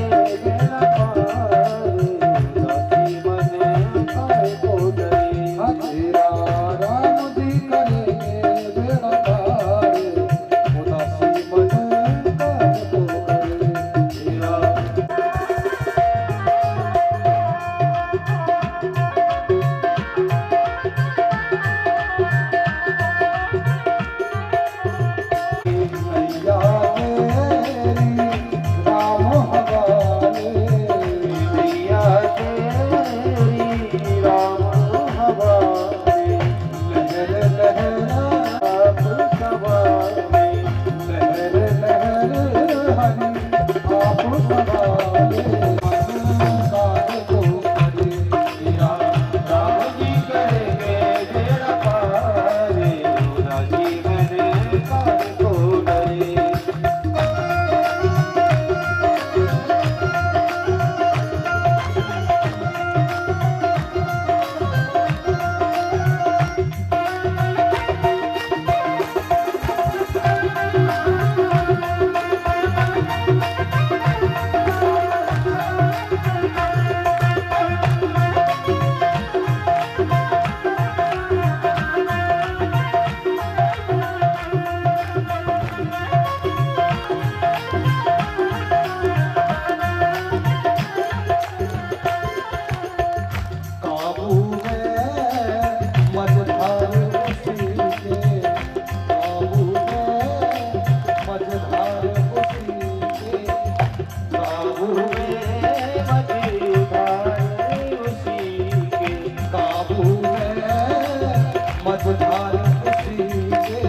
मझधार खुशी के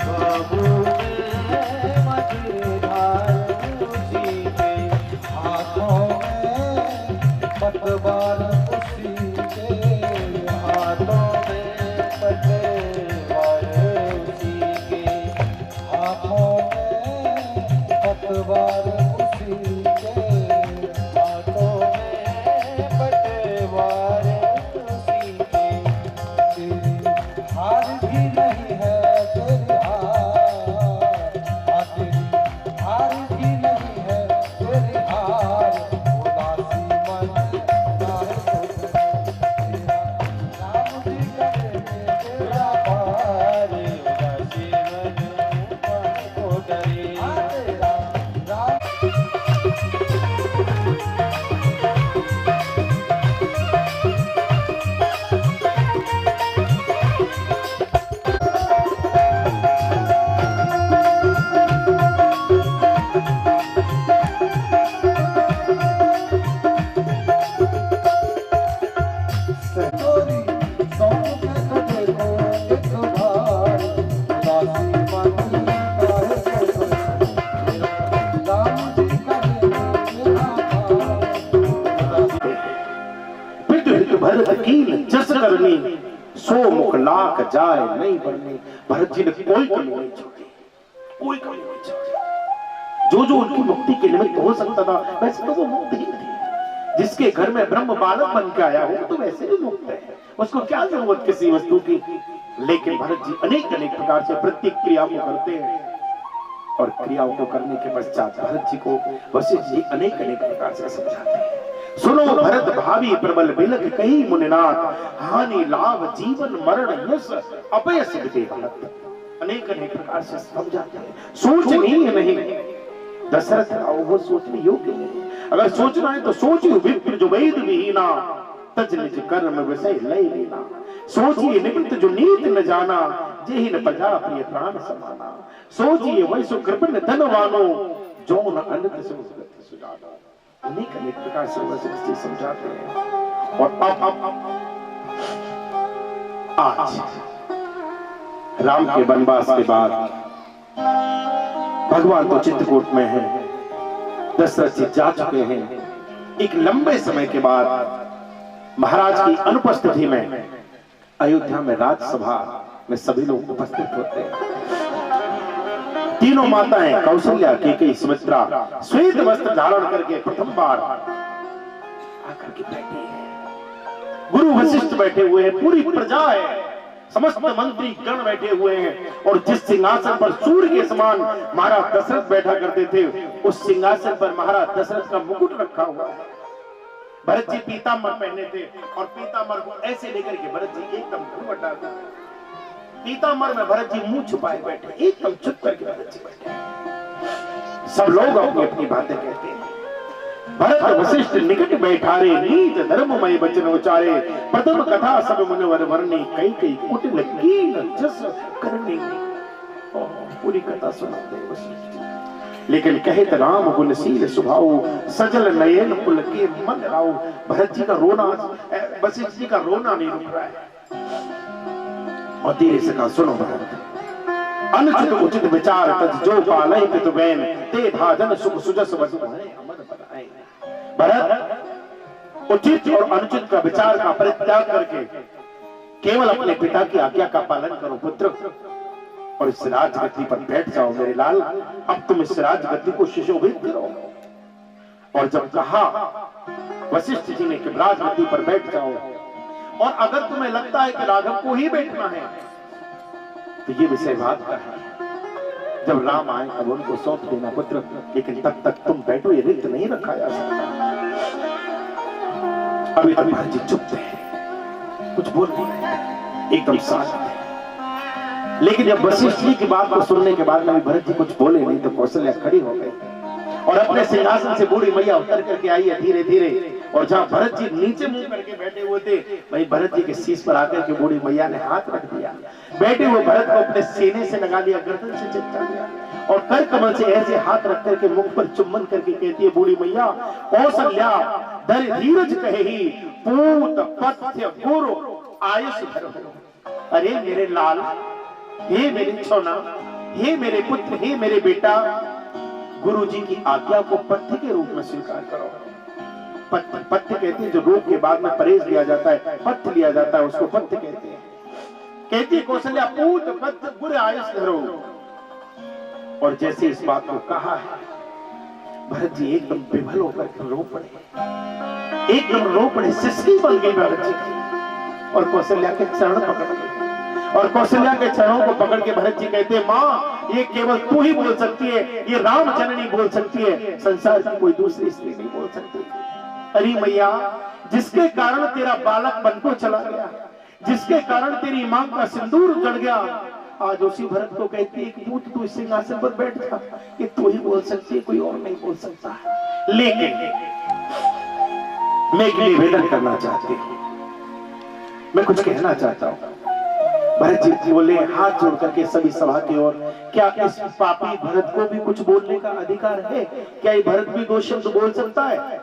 बाबू में मझधार खुशी के हाथों में पतवार खुशी के हाथों में पतवार खुशी के हाथों में पतवार खुशी के हाथों में पतवार खुशी के तेरी हार भी नहीं है तेरी हार तेरी हार भी नहीं है तेरी हार उदासी मन तार को तेरा राम जी करे तेरा पार उदासी मन तार को करे तेरा राम चोरी सौंप तुझे को एक बार उदासी मन तार को राम जी करे तेरा पार पितृ भरत कीन जस करनी सो मुख लाख जाए नहीं बढ़ने। भरत जी ने कोई कमी नहीं छोड़ी, कोई कमी नहीं छोड़ी। जो जो उनकी मुक्ति के निमित्त हो सकता था वैसे तो वो मुक्त ही थे। जिसके घर में ब्रह्म बालक बन के आया हो तो वैसे भी मुक्त है, उसको क्या जरूरत किसी वस्तु की। लेकिन भरत जी अनेक अनेक प्रकार से प्रत्येक क्रिया को करते हैं और क्रियाओं को करने के पश्चात भरत जी को वशिष्ठ जी अनेक अनेक प्रकार से समझाते हैं। सुनो भरत भावी प्रबल बिलख कही मुनिनाथ हानि लाभ जीवन मरण यश अपयश विदे भरत। अनेक अनेक प्रकार से समझाते हैं। सोचनीय नहीं दशरथ वो सोचने योग्य नहीं। अगर सोचना है तो सोचिए विप्र जो वेद विहीना तज निज कर्म विषय लय लेना। सोचिए निमित्त जो नीत न जाना जेहि न प्रजा प्रिय प्राण समाना। सोचिए वैसु कृपण धनवानो जो न अनंत सुगति सुजाना। अनेक अनेक प्रकार से वह समझाते हैं। और अब आज राम के वनवास के बाद भगवान तो चित्रकूट में है, दशरथ जी जा चुके हैं। एक लंबे समय के बाद महाराज की अनुपस्थिति में अयोध्या में राजसभा में सभी लोग उपस्थित होते हैं। तीनों माताएं कौशल्या केकई सुमित्रा श्वेत वस्त्र धारण करके प्रथम बार आकर के बैठी है। गुरु वशिष्ठ बैठे हुए हैं, पूरी प्रजा है, समस्त मंत्री गण बैठे हुए हैं। और जिस सिंहासन पर सूर्य के समान महाराज दशरथ बैठा करते थे उस सिंहासन पर महाराज दशरथ का मुकुट रखा हुआ है। भरत जी पीतांबर पहने थे और पीतांबर को ऐसे लेकर के भरत जी एकदम घूमट डालते थे। पीतांबर में भरत जी मुंह छुपाए बैठे, एकदम चुप करके भरत जी बैठे। सब लोग अपनी अपनी बातें कहते हैं। भरत वशिष्ठ निकट बैठारे नीत धर्ममय वचन उचारे। प्रथम कथा सब मुनिवर वर्णी कई कई कुटिल कीन जस करनी। पूरी कथा सुनाते हैं वशिष्ठ जी। लेकिन कहत राम गुणशील स्वभाव सजल नयन पुल के मन राव। भरत जी का रोना, वशिष्ठ जी का रोना नहीं रुक रहा है। और धीरे से कहा सुनो भरत अनुचित उचित विचार तज जो पालय पितु बैन ते धाजन सुख सुजस वसु अमर बनाए। भरत उचित और अनुचित का विचार का परित्याग करके केवल अपने पिता की आज्ञा का पालन करो पुत्र और इस राजगद्दी पर बैठ जाओ मेरे लाल। अब तुम इस राजगद्दी को सुशोभित करो। और जब कहा वशिष्ठ जी ने कि राजगद्दी पर बैठ जाओ और अगर तुम्हें लगता है कि राघव को ही बैठना है तो ये विषय बात का है। जब राम आए तब उनको सौंप देना पुत्र, लेकिन तब तक तुम बैठो, ये रिक्त नहीं रखा जा सकता। अभी भरत जी चुप थे, कुछ बोल नहीं रहे, एकदम शांत थे। लेकिन जब वशिष्ठ जी की बात को सुनने के बाद में भरत जी कुछ बोले नहीं तो कौशल्या खड़ी हो गई और अपने सिंहासन से बूढ़ी मैया उतर करके आई है धीरे धीरे। और जहां भरत जी नीचे मुंह करके बैठे हुए थे वही भरत जी के शीश पर आकर के बूढ़ी मैया ने हाथ रख दिया। बैठे हुए भरत को अपने सीने से लगा लिया, गर्दन से चिपका लिया और कर कमल से ऐसे हाथ रख करके मुख पर चुम्बन करके कहती है बूढ़ी मैया कौशल्या धर धीरज कहे ही पूत पथ्य गुरु आयुष धरो। अरे मेरे लाल, हे मेरे छोना, हे मेरे पुत्र, हे मेरे बेटा, गुरु जी की आज्ञा को पथ्य के रूप में स्वीकार करो। पथ्य कहते हैं जो रोग के बाद में परहेज लिया जाता है, पथ्य लिया जाता है, उसको पथ्य कहते हैं। कहती है कौशल्या, पूत पथ्य गुर आयुष धरो। और जैसे इस बात को कहा है, भरत जी एकदम विभल होकर रो पड़े, एकदम रो पड़े, सिसकी बन गई भरत जी की। और कौशल्या के चरण पकड़ गए, और कौशल्या के चरणों को पकड़ के भरत जी कहते हैं, माँ ये केवल तू ही बोल सकती है, ये राम जननी बोल सकती है, संसार की कोई दूसरी स्त्री नहीं बोल सकती। अरे मैया, जिसके कारण तेरा बालक बन को चला गया, जिसके कारण तेरी मां का सिंदूर उजड़ गया, आज उसी भरत को कहती है कि पूत तू इस सिंहासन पर बैठ जा, कि तू ही बोल सकती है, कोई और नहीं बोल सकता। लेकिन मैं एक निवेदन करना चाहती हूँ, मैं कुछ कहना चाहता हूँ। भरत जी बोले हाथ जोड़ करके सभी सभा की ओर, क्या इस पापी भरत को भी कुछ बोलने का अधिकार है? क्या ये भरत भी दो शब्द बोल सकता है?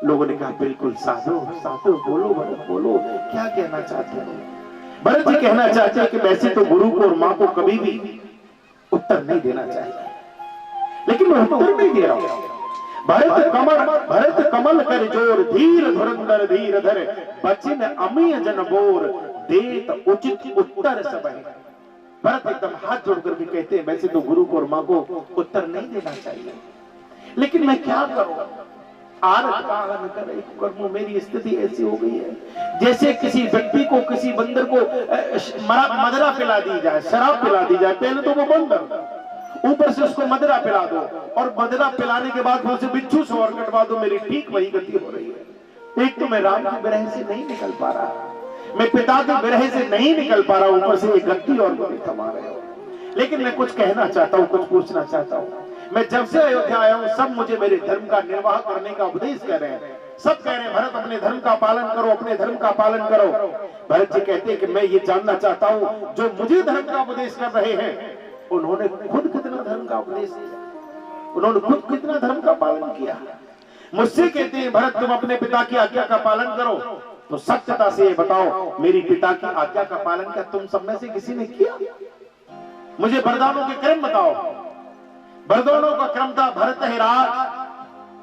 लोगों ने कहा बिल्कुल साधु साधु, बोलो भरत बोलो, क्या कहना चाहते हो? भरत जी कहना चाहते हैं कि वैसे तो गुरु को और मां को कभी भी उत्तर नहीं देना चाहिए, लेकिन मैं उत्तर नहीं दे रहा हूं। भरत कमल कर जोर, धीर धुरंधर धीर धर, बचिन अमीय जन बोर, देत उचित उत्तर सब है। भरत एकदम हाथ जोड़कर भी कहते हैं वैसे तो गुरु को और मां को उत्तर नहीं देना चाहिए, लेकिन मैं क्या करूं? कर्म, मेरी स्थिति ऐसी हो गई है जैसे किसी व्यक्ति को, किसी बंदर को मदरा पिला दी जाए, शराब पिला दी जाए। पहले तो वो बंदर, ऊपर से उसको मदरा पिला दो, और मदरा पिलाने के बाद उसे बिच्छू से और कटवा दो, मेरी ठीक वही गति हो रही है। एक तो मैं राम के विरह से नहीं निकल पा रहा, मैं पिता के विरह से नहीं निकल पा रहा, ऊपर से ये गति और गति थमा रहे हो। लेकिन मैं कुछ कहना चाहता हूँ, कुछ पूछना चाहता हूँ। मैं जब से अयोध्या आया हूं, सब मुझे मेरे धर्म का निर्वाह करने का उपदेश कर रहे हैं, सब कह रहे हैं भरत अपने धर्म का पालन करो, अपने धर्म का पालन करो। भरत जी कहते हैं कि मैं ये जानना चाहता हूं, जो मुझे धर्म का उपदेश कर रहे हैं, उन्होंने खुद कितना धर्म का उपदेश किया, उन्होंने खुद कितना धर्म का पालन किया। मुझसे कहते हैं भरत तुम अपने पिता की आज्ञा का पालन करो, तो सत्यता से ये बताओ मेरी पिता की आज्ञा का पालन क्या तुम सब में से किसी ने किया? मुझे वरदानों के क्रम बताओ। वरदानों का क्रम था भरत है राज,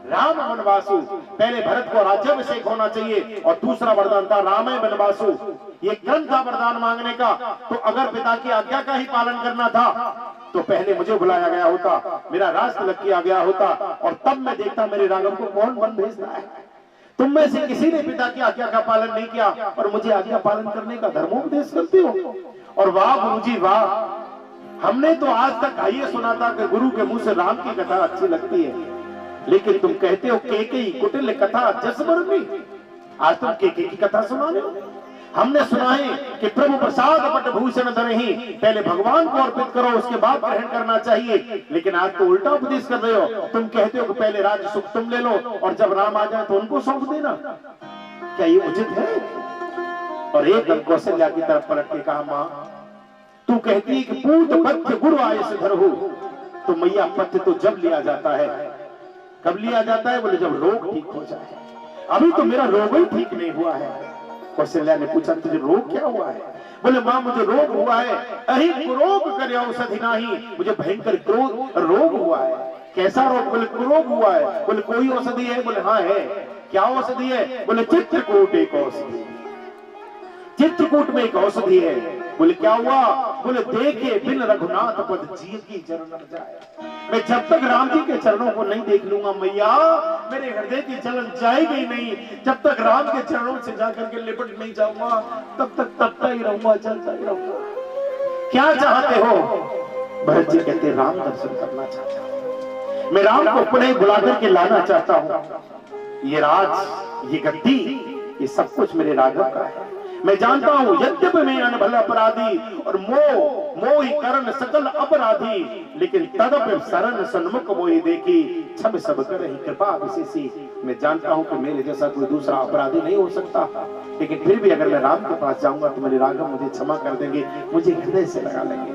राम वनवासु। पहले भरत को राज्याभिषेक होना चाहिए, और दूसरा वरदान था राम वनवासु। ये क्रम था वरदान मांगने का। तो अगर पिता की आज्ञा का ही पालन करना था तो पहले मुझे बुलाया गया होता, मेरा राज तिलक किया गया होता, और तब मैं देखता मेरे राघव को कौन वन भेजता है। तुम में से किसी ने पिता की आज्ञा का पालन नहीं किया, और मुझे आज्ञा पालन करने का धर्मोपदेश करते हो। और वाह गुरुजी वाह, हमने तो आज तक ये सुना था कि गुरु के मुंह से राम की कथा अच्छी लगती है, लेकिन तुम कहते हो केकई कुटिल कथा जसवर्णी। आज तुम केकई की कथा सुना रहे हो। हमने सुना है कि प्रभु प्रसाद पट भूषण धरहि, पहले भगवान को अर्पित करो उसके बाद ग्रहण करना चाहिए, लेकिन आज तो उल्टा उपदेश कर रहे हो। तुम कहते हो कि पहले राज्य सुख तुम ले लो, और जब राम आ जाए तो उनको सौंप देना। क्या ये उचित है? और एकदम कौशल्या की तरफ पलट के कहा, मां तू कहती है कि पूत पथ्य गुरु आयुष धरहु, तो मैया पथ्य तो जब लिया जाता है, कब लिया जाता है? बोले जब रोग ठीक हो जाए। अभी तो मेरा रोग ही ठीक नहीं हुआ है। कौशल्या ने पूछा तुझे रोग क्या हुआ है? बोले मां मुझे रोग हुआ है, अहि कुरोग करे औषधि नाही, मुझे भयंकर रोग हुआ है। कैसा रोग? बोले कुरोग हुआ है। बोले कोई औषधि है? बोले हाँ है। क्या औषधि है? बोले चित्रकूट एक औषधि, चित्रकूट में एक औषधि है। बोले क्या हुआ? बोले देखे बिन रघुनाथ पद जीव की चरण न जाए। मैं जब तक राम जी के चरणों को नहीं देख लूंगा मैया, मेरे हृदय की जलन जाएगी नहीं। जब तक राम के चरणों से जाकर के लिपट नहीं जाऊंगा, तब तक तबता ही रहूंगा, चलता ही रहूंगा। क्या चाहते हो? भरत जी कहते राम दर्शन करना चाहता हूं, मैं राम को पुनः बुला करके लाना चाहता हूं। ये राज, ये गद्दी, ये सब कुछ मेरे राघव का है। मैं जानता हूं यद्यपि मैं अनभल अपराधी और मोहि करण सकल अपराधी, लेकिन तदप शरण सन्मुख मोहि देखी, छब सब करहि कृपा विशेषी। मैं जानता हूं कि मेरे जैसा कोई दूसरा अपराधी नहीं हो सकता, लेकिन फिर भी अगर मैं राम के पास जाऊंगा तो मेरे राघव मुझे क्षमा कर देंगे, मुझे हृदय से लगा लेंगे।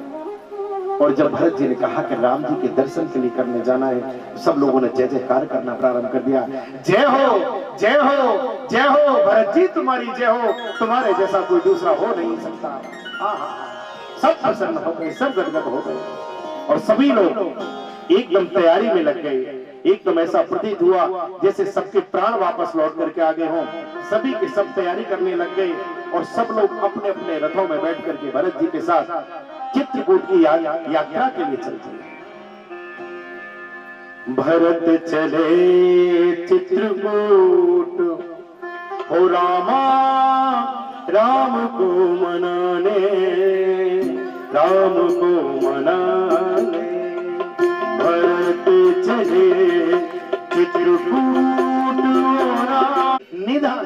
और जब भरत जी ने कहा कि राम जी के दर्शन के लिए करने जाना है, सब लोगों ने जय जयकार करना प्रारंभ कर दिया। जय हो, जय हो, जय हो, भरत जी तुम्हारी जय हो, तुम्हारे जैसा कोई दूसरा हो नहीं सकता। सब प्रसन्न हो गए, सब गदगद हो गए और सभी लोग एकदम तैयारी में लग गए। एकदम ऐसा प्रतीत हुआ जैसे सबके प्राण वापस लौट करके आ गए हों। सभी के सब तैयारी करने लग गए और सब लोग अपने अपने रथों में बैठ करके भरत जी के साथ चित्रकूट की यात्रा के लिए चलते हैं। भरत चले चित्रकूट हो रामा राम को मनाने, राम को मनाने। भरत चले चित्रकूट निधान,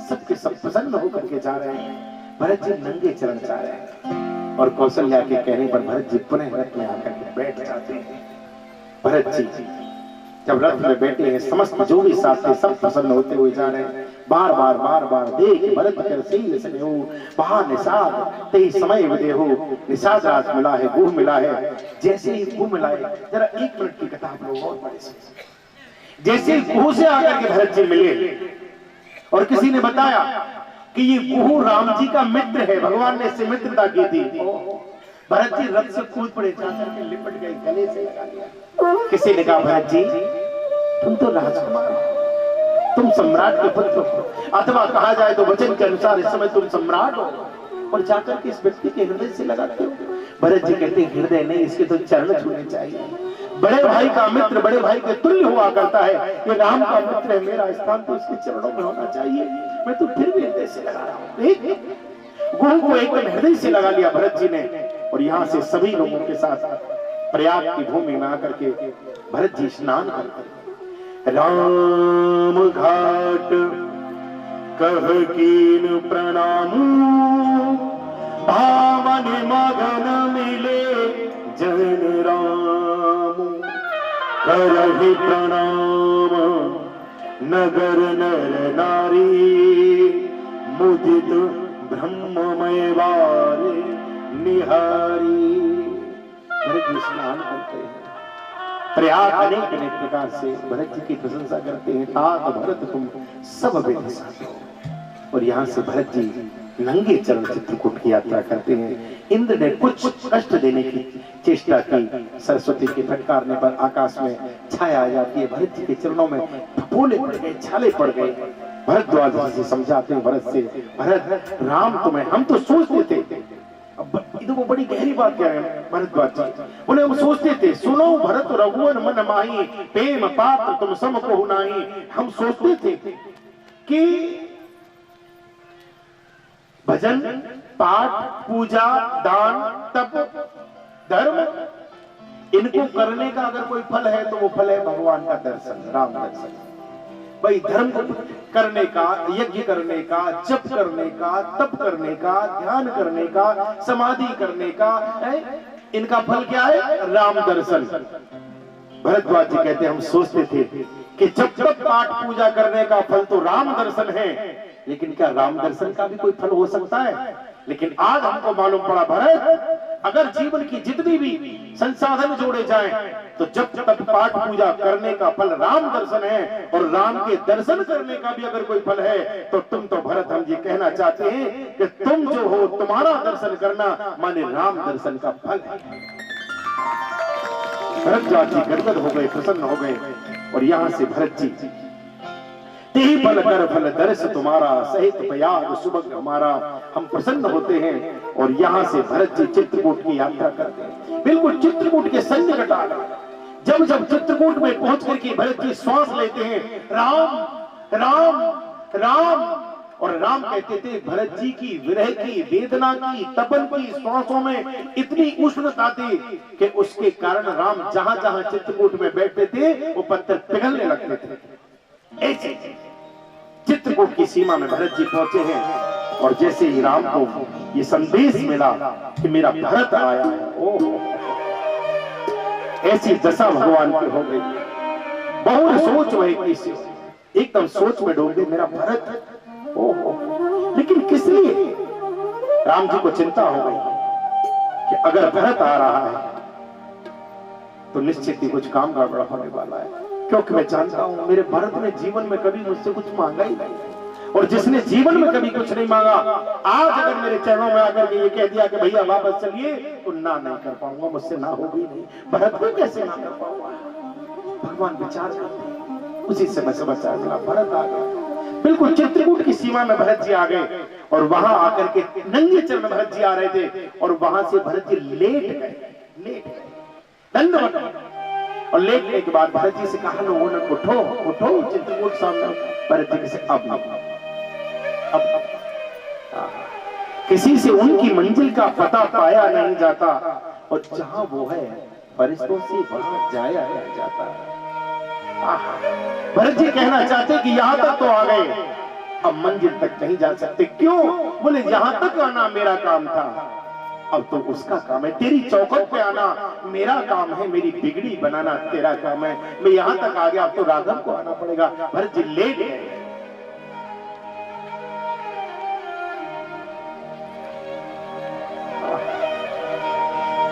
सबके सब प्रसन्न होकर के जा रहे हैं। भरत जी नंगे चरण जा रहे हैं और कौशल्या के कहने पर भरत जी पुनः रथ में आकर के बैठ जाते हैं। भरत जी जब रथ में बैठे हैं, समस्त जो भी साथ थे सब प्रसन्न होते हुए जा रहे हैं। बार बार देख भरत कर सील सने हो, वहां निषाद ते समय विदे हो। निषाद राज मिला है, गुह मिला है। जैसे ही गुह मिला है, जरा 1 मिनट की कथा आप लोग बहुत बड़े से। जैसे ही गुह से आकर के भरत जी मिले और किसी ने बताया कि ये गुह राम जी का मित्र है, भगवान ने इससे मित्रता की थी। भरत जी रथ से कूद पड़े, जाकर के लिपट गए, गले से लगा लिया। किसी ने कहा भरत जी तुम तो राजकुमार हो, तुम सम्राट के पुत्र हो, अथवा कहा जाए तो वचन के अनुसार इस समय तुम सम्राट हो, और जाकर के इस व्यक्ति के हृदय से लगाते हो। भरत जी कहते हैं हृदय नहीं, इसके तो चरण छूने चाहिए। बड़े भाई का मित्र बड़े भाई के तुल्य हुआ करता है। ये राम का मित्र है, मेरा स्थान तो इसके चरणों में होना चाहिए। मैं तो फिर भी हृदय से लगा रहा हूं। गुरु को एकदम हृदय से लगा लिया भरत जी ने और यहाँ से सभी लोगों के साथ प्रयाग की भूमि में आकर के भरत जी स्नान करते। राम घाट कह कीन प्रणाम, पावन मगन मिले जन राम। करहि प्रणाम नगर नर नारी, मुदित ब्रह्ममय वारे निहारी। भरत जी स्नान करते हैं, प्रयाग अनेक अनेक प्रकार से भरत जी की प्रशंसा करते हैं। तात भरत तुम सब वेद साधो। और यहाँ से भरत जी नंगे चरण चित्रकूट की यात्रा करते हैं। इंद्र ने कुछ कष्ट देने की चेष्टा की, सरस्वती के फटकारने पर आकाश में छाया आ जाती है। भरत जी के चरणों में फूले पड़ गए, छाले पड़ गए। भरद्वाज जी समझाते हैं भरत से, भरत राम तुम्हें, हम तो सोचते थे, वो बड़ी गहरी बात क्या है भरद्वाज जी, उन्हें हम सोचते थे, सुनो भरत रघुवन मन माही, प्रेम पात्र तुम सम को नाही। हम सोचते थे कि भजन पाठ पूजा दान तप धर्म इनको करने का अगर कोई फल है तो वो फल है भगवान का दर्शन, राम दर्शन। भाई धर्म करने का, यज्ञ करने का, जप करने का, तप करने का, ध्यान करने का, समाधि करने का, इनका फल क्या है? राम दर्शन। भरद्वाज जी कहते हम सोचते थे कि जब तक पाठ पूजा करने का फल तो राम दर्शन है, लेकिन क्या राम दर्शन का भी कोई फल हो सकता है? लेकिन आज हमको मालूम पड़ा भरत, अगर जीवन की जितनी भी संसाधन जोड़े जाएं तो जब तक पाठ पूजा करने का फल राम दर्शन है और राम के दर्शन करने का भी अगर कोई फल है तो तुम तो भरत हम ये कहना चाहते हैं कि तुम जो हो, तुम्हारा दर्शन करना माने राम दर्शन का फल है। भरद्वाज जी गदगद हो गए, प्रसन्न हो गए और यहाँ से भरत जी तेहि फल कर फल दर्श तुम्हारा, सहित प्रयाग सुभग हमारा। हम प्रसन्न होते हैं और यहाँ से भरत जी चित्रकूट की यात्रा करते हैं। बिल्कुल चित्रकूट के सन्निकट आ गए। जब जब चित्रकूट में पहुंच करके भरत जी श्वास लेते हैं, राम राम राम, और राम कहते थे भरत जी की विरह की, वेदना की, तपन की श्वासों में इतनी उष्णता थी कि उसके कारण राम जहां जहां चित्रकूट में बैठते थे वो पत्थर पिघलने लगते थे। ऐसे चित्रकूट की सीमा में भरत जी पहुंचे हैं और जैसे ही राम को ये संदेश मिला कि मेरा भरत आया है, ओह ऐसी दशा भगवान की हो गई। बहुत सोच वही किसी एकदम सोच में डूब गए, मेरा भरत, ओहो, लेकिन किस लिए? राम जी को चिंता हो गई कि अगर भरत आ रहा है तो निश्चित ही कुछ काम गड़बड़ होने वाला है, क्योंकि मैं जानता हूं मेरे भरत ने जीवन में कभी मुझसे कुछ मांगा ही नहीं, और जिसने जीवन में कभी कुछ नहीं मांगा आज अगर मेरे चरणों में आकर के ये कह दिया कि भैया वापस चलिए, तो ना नहीं कर पाऊंगा, मुझसे ना होगी नहीं। भरत को कैसे ना कर पाऊंगा? भगवान विचार करते हैं, उसी से मैं समाचार मिला, भरत आ गया। बिल्कुल चित्रकूट की सीमा में भरत जी आ गए, और वहां आकर के नंगे चरण भरत जी आ रहे थे, और वहां से भरत जी लेट गए, दंडवत। और लेटने के बाद भरत जी से कहा, लोगों ने उठो उठो, चित्रकूट सामने। भरत जी से अब किसी से उनकी मंजिल का पता पाया नहीं जाता, और जहां वो है फरिश्तों से वहां जाया नहीं जाता। भरत जी कहना चाहते कि यहां तक तो आ गए, अब मंजिल तक नहीं जा सकते। क्यों? बोले यहां तक आना मेरा काम था, अब तो उसका काम है। तेरी चौखट पे आना मेरा काम है, मेरी बिगड़ी बनाना तेरा काम है। मैं यहां तक आ गया, अब तो राघव को आना पड़ेगा। भरत जी लेट गए।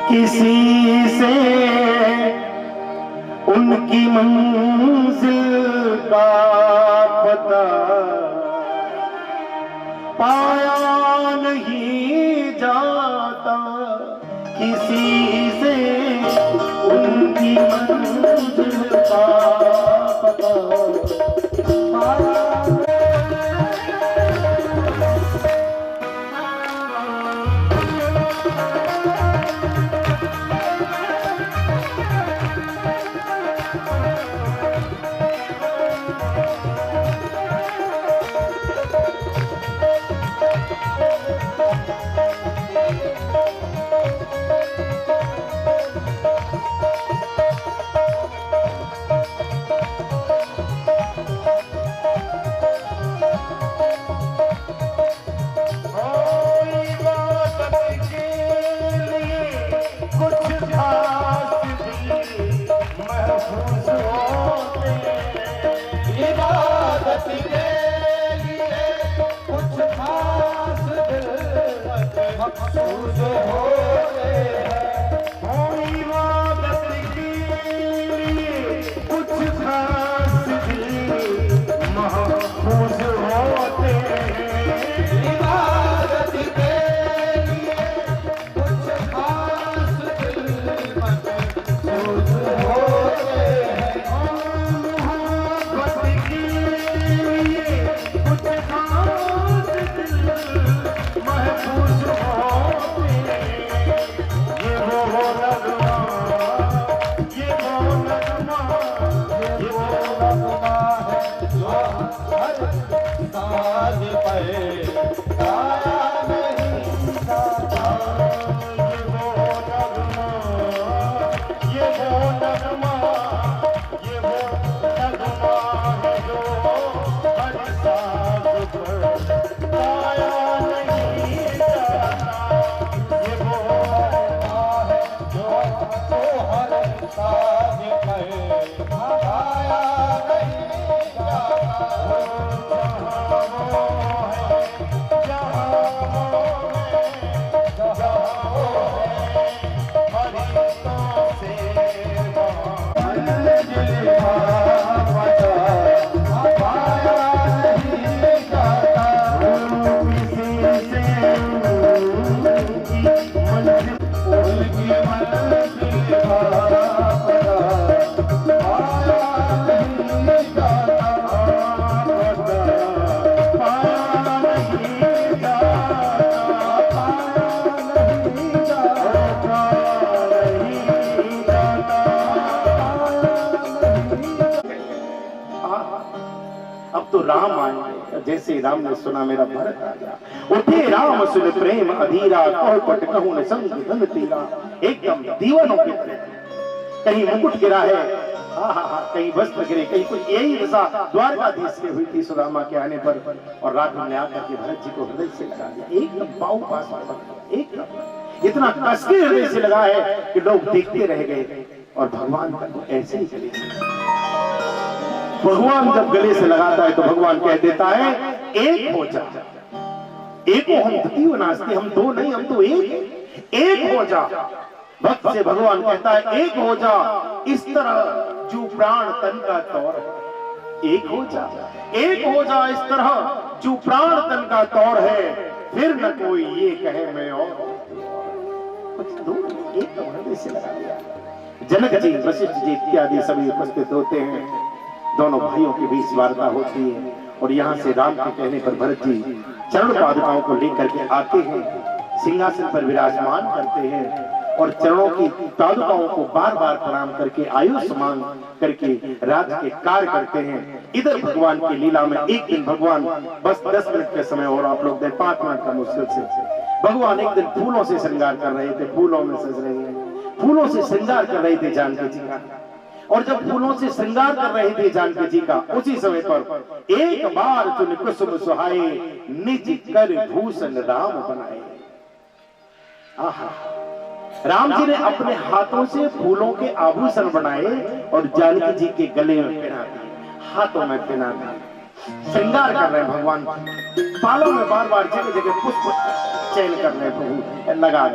किसी से उनकी मंजिल का पता पाया नहीं जाता, किसी से उनकी मंजिल का पता पाया। राम आए, जैसे राम ने सुना मेरा भरत आ गया। उठे राम सुन प्रेम अधीरा, कहो पट कहूं न संग धन तीरा। एकदम दीवानों की तरह, कहीं मुकुट गिरा है, कहीं वस्त्र गिरे, कहीं कुछ। यही दशा द्वारकाधीश की हुई थी सुदामा के आने पर, और राघव ने आकर के भरत जी को हृदय से लगा दिया। एकदम पाऊ पास एकदम इतना कस के हृदय से लगा है कि लोग देखते रह गए। और भगवान को ऐसे ही गले से, भगवान जब गले से लगाता है तो भगवान कह देता है एक हो जा, एको हम द्वितीय नास्ते, हम दो नहीं हम तो एक। एक हो जा, भक्त से भगवान कहता है एक हो जा, इस तरह जो प्राण तन का तौर है। एक हो जा, एक हो जा इस तरह जो प्राण तन का तौर है, फिर न कोई ये कहे मैं और कुछ दूर एक हृदय से लगा दिया। जनक जी, वशिष्ठ जी इत्यादि सभी उपस्थित होते हैं। दोनों भाइयों के बीच वार्ता होती है और यहाँ से राम के कहने पर भरत जी चरण पादुकाओं को लेकर के आते हैं, सिंहासन पर विराजमान करते हैं और चरणों की पादुकाओं को बार बार प्रणाम करके आयुष मांग करके राज्य के कार्य करते हैं। इधर भगवान की लीला में एक दिन भगवान बस 10 मिनट के समय और आप लोग 5 मिनट का मुश्किल से भगवान एक दिन फूलों से श्रृंगार कर रहे थे, फूलों में सज रहे हैं, फूलों से श्रृंगार कर रहे थे जानकी जी का। और जब फूलों से श्रृंगार कर रहे थे जानकी जी का, उसी समय पर एक बार चुन कुसुम सुहाए, निज कर भूषण राम बनाए। आहा, राम जी ने अपने हाथों से फूलों के आभूषण बनाए और जानकी जी के गले में पहना दिए, हाथों में पहना दिए। श्रृंगार कर रहे हैं भगवान, बालों में बार बार जगह जगह पुष्प चयन कर रहे प्रभु, लगा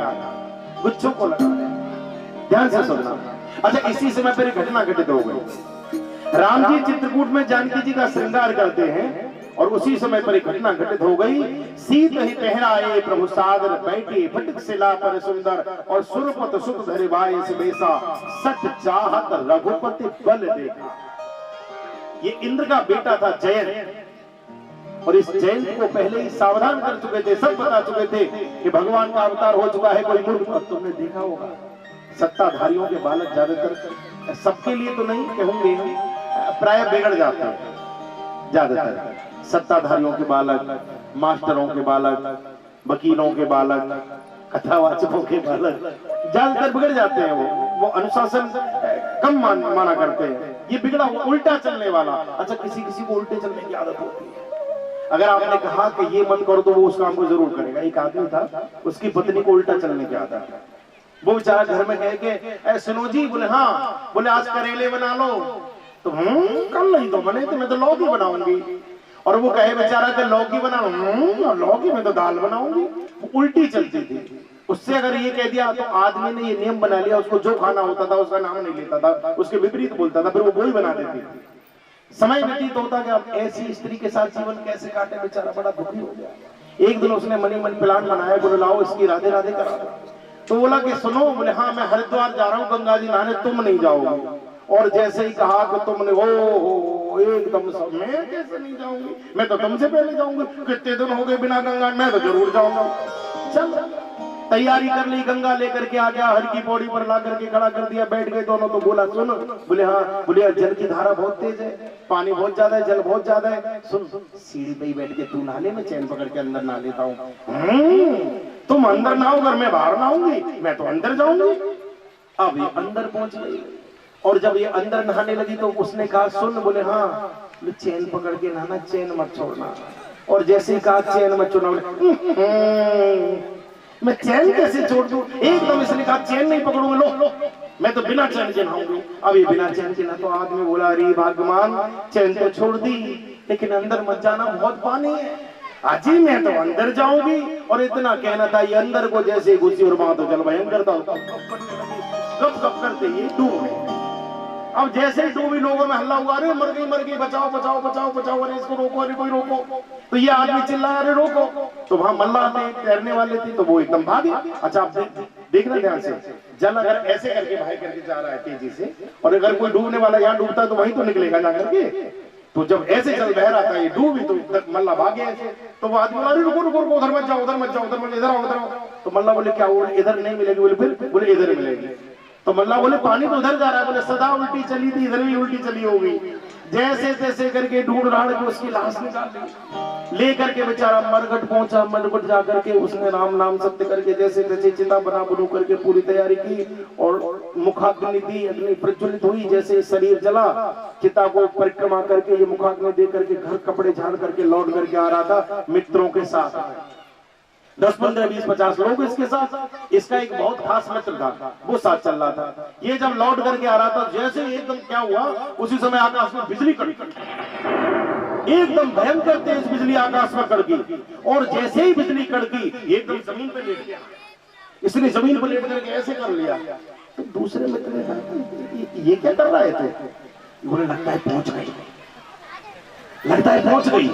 गुच्छों को लगा रहे। ध्यान से सुनना। अच्छा, इसी समय पर एक घटना घटित हो गई। राम जी चित्रकूट में जानकी जी का श्रृंगार करते हैं और उसी समय पर एक घटना घटित हो गई। सीत ही पहराए प्रभु सादर बैठे, फटक सिला पर सुंदर और सुरपत सुत धरे बाय बेसा, सठ चाहत रघुपति बल देखा। ये इंद्र का बेटा था जयंत, और इस जयंत को पहले ही सावधान कर चुके थे, सब बता चुके थे कि भगवान का अवतार हो चुका है कोई मूर्ख। और तुमने देखा होगा सत्ताधारियों के बालक ज्यादातर, सबके लिए तो नहीं कहूंगे, प्राय बिगड़ जाते हैं ज्यादातर। सत्ताधारियों के बालक, मास्टरों के बालक, वकीलों के बालक, कथावाचकों के बालक ज्यादातर बिगड़ जाते हैं। वो अनुशासन कम माना करते हैं, ये बिगड़ा हुआ उल्टा चलने वाला। अच्छा, किसी किसी को उल्टे चलने की आदत होती है। अगर आपने कहा कि ये मत करो तो वो उस काम को जरूर करेगा। एक आदमी था, उसकी पत्नी को उल्टा चलने की आदत है। वो बेचारा घर में कह के सुनो जी, बोले हाँ, बोले आज करेले बना लो, तो कल नहीं तो बने, तो मैं तो लौकी बनाऊंगी। और वो कहे बेचारा कि लौकी बनाओ, लौकी में तो दाल बनाऊंगी। उल्टी चलती थी। उससे अगर ये कह दिया तो आदमी ने ये नियम बना लिया, उसको जो खाना होता था उसका नाम नहीं लेता था, उसके विपरीत बोलता था, फिर वो वही बना देती थी। समय व्यतीत होता कि अब ऐसी स्त्री के साथ जीवन कैसे काटे, बेचारा बड़ा दुखी हो गया। एक दिन उसने मनी मन प्लान बनाया, बोले लाओ इसकी राधे राधे करा। तो बोला कि सुनो, बोले हाँ मैं हरिद्वार जा रहा हूँ गंगा जी नहाने, तुम नहीं जाओगे। और जैसे ही कहा कि तुमने ओ एकदम सब, मैं कैसे नहीं जाऊंगी, मैं तो तुमसे पहले जाऊंगी, कितने दिन हो गए बिना गंगा, मैं तो जरूर जाऊंगा। चल तैयारी कर ली, गंगा लेकर के आ गया, हर की पौड़ी पर ला करके खड़ा कर दिया, बैठ गए दोनों। तो बोला सुन, बोले हाँ, बोले जल की धारा बहुत तेज है, पानी बहुत ज्यादा है, जल बहुत ज्यादा है, सुन सीढ़ी पे ही बैठ के तू नहा ले, मैं चैन पकड़ के अंदर नहा लेता हूँ। तुम अंदर नहाओ, अगर मैं बाहर नहाऊंगी, मैं तो अंदर जाऊंगी। अब ये अंदर पहुंच गई और जब ये अंदर नहाने लगी तो उसने कहा सुन, बोले हाँ, चैन पकड़ के नहाना, चैन मत छोड़ना। और जैसे ही कहा चैन मत छोड़ना, मैं चैन कैसे छोड़ दूं? एकदम इसने कहा चैन नहीं पकड़ूंगा, लो मैं तो बिना चैन के नहाऊंगी। अब ये बिना चैन के ना, तो आदमी बोला अरे भगवान, चैन तो छोड़ दी लेकिन अंदर मत जाना, बहुत पानी है। अजी मैं तो अंदर जाऊंगी। और इतना कहना था, ये अंदर को जैसे घुसी और वहां तो जल भयंकर था, कब कब करते ये डूब गए। अब जैसे ही डूबी, लोगों में हल्ला हुआ, अरे मर गई, बचाओ बचाओ बचाओ बचाओ, अरे इसको रोको, अरे कोई रोको। तो ये आदमी चिल्लाया अरे रोको। तो वहां मल्लाह थे, तैरने वाले थे, तो वो एकदम भागे। अच्छा आप देखना ध्यान से, जल अगर ऐसे करके भाई करके जा रहा है तेजी से, और अगर कोई डूबने वाला यहाँ डूबता है तो वहीं तो निकलेगा जाकर के। तो जब ऐसे जल बह रहा था, ये डूबी तो मल्ला भागे ऐसे। तो वो आदमी बोला अरे रुको रुको रुको, उधर मत जाओ, उधर मत जाओ, उधर मत, इधर आओ, इधर आओ। तो मल्ला बोले क्या, वो इधर नहीं मिलेगी, बोले फिर, बोले इधर मिलेगी। तो मल्ला बोले पानी तो उधर जा रहा है, बोले सदा उल्टी चली थी, इधर भी उल्टी चली होगी। जैसे तैसे करके ढूंढ रहा है, उसकी लाश निकाल ली, लेकर के बेचारा मरघट पहुंचा। मरघट जाकर के उसने राम नाम सत्य करके जैसे तैसे चिता बना बनू करके पूरी तैयारी की और मुखाग्नि दी, अग्नि प्रज्वलित हुई, जैसे शरीर जला, चिता को परिक्रमा करके ये मुखाग्नि दे करके घर कपड़े झाड़ करके लौट करके आ रहा था मित्रों के साथ। 10, 15, 20, 50 लोग इसके साथ। इसका एक बहुत खास मित्र था, वो साथ चल रहा था। ये जब लौट करके आ रहा था, जैसे एकदम क्या हुआ, उसी समय आकाश में बिजली कड़की, एकदम भयंकर तेज बिजली आकाश में कड़की। और जैसे ही बिजली कड़की, एकदम जमीन पे लेट गया। इसने जमीन पर लेट करके ऐसे कर लिया। तो दूसरे मित्र ने कहा ये क्या कर रहा है तू? बोले लगता है पहुंच गई, लगता है पहुंच गई।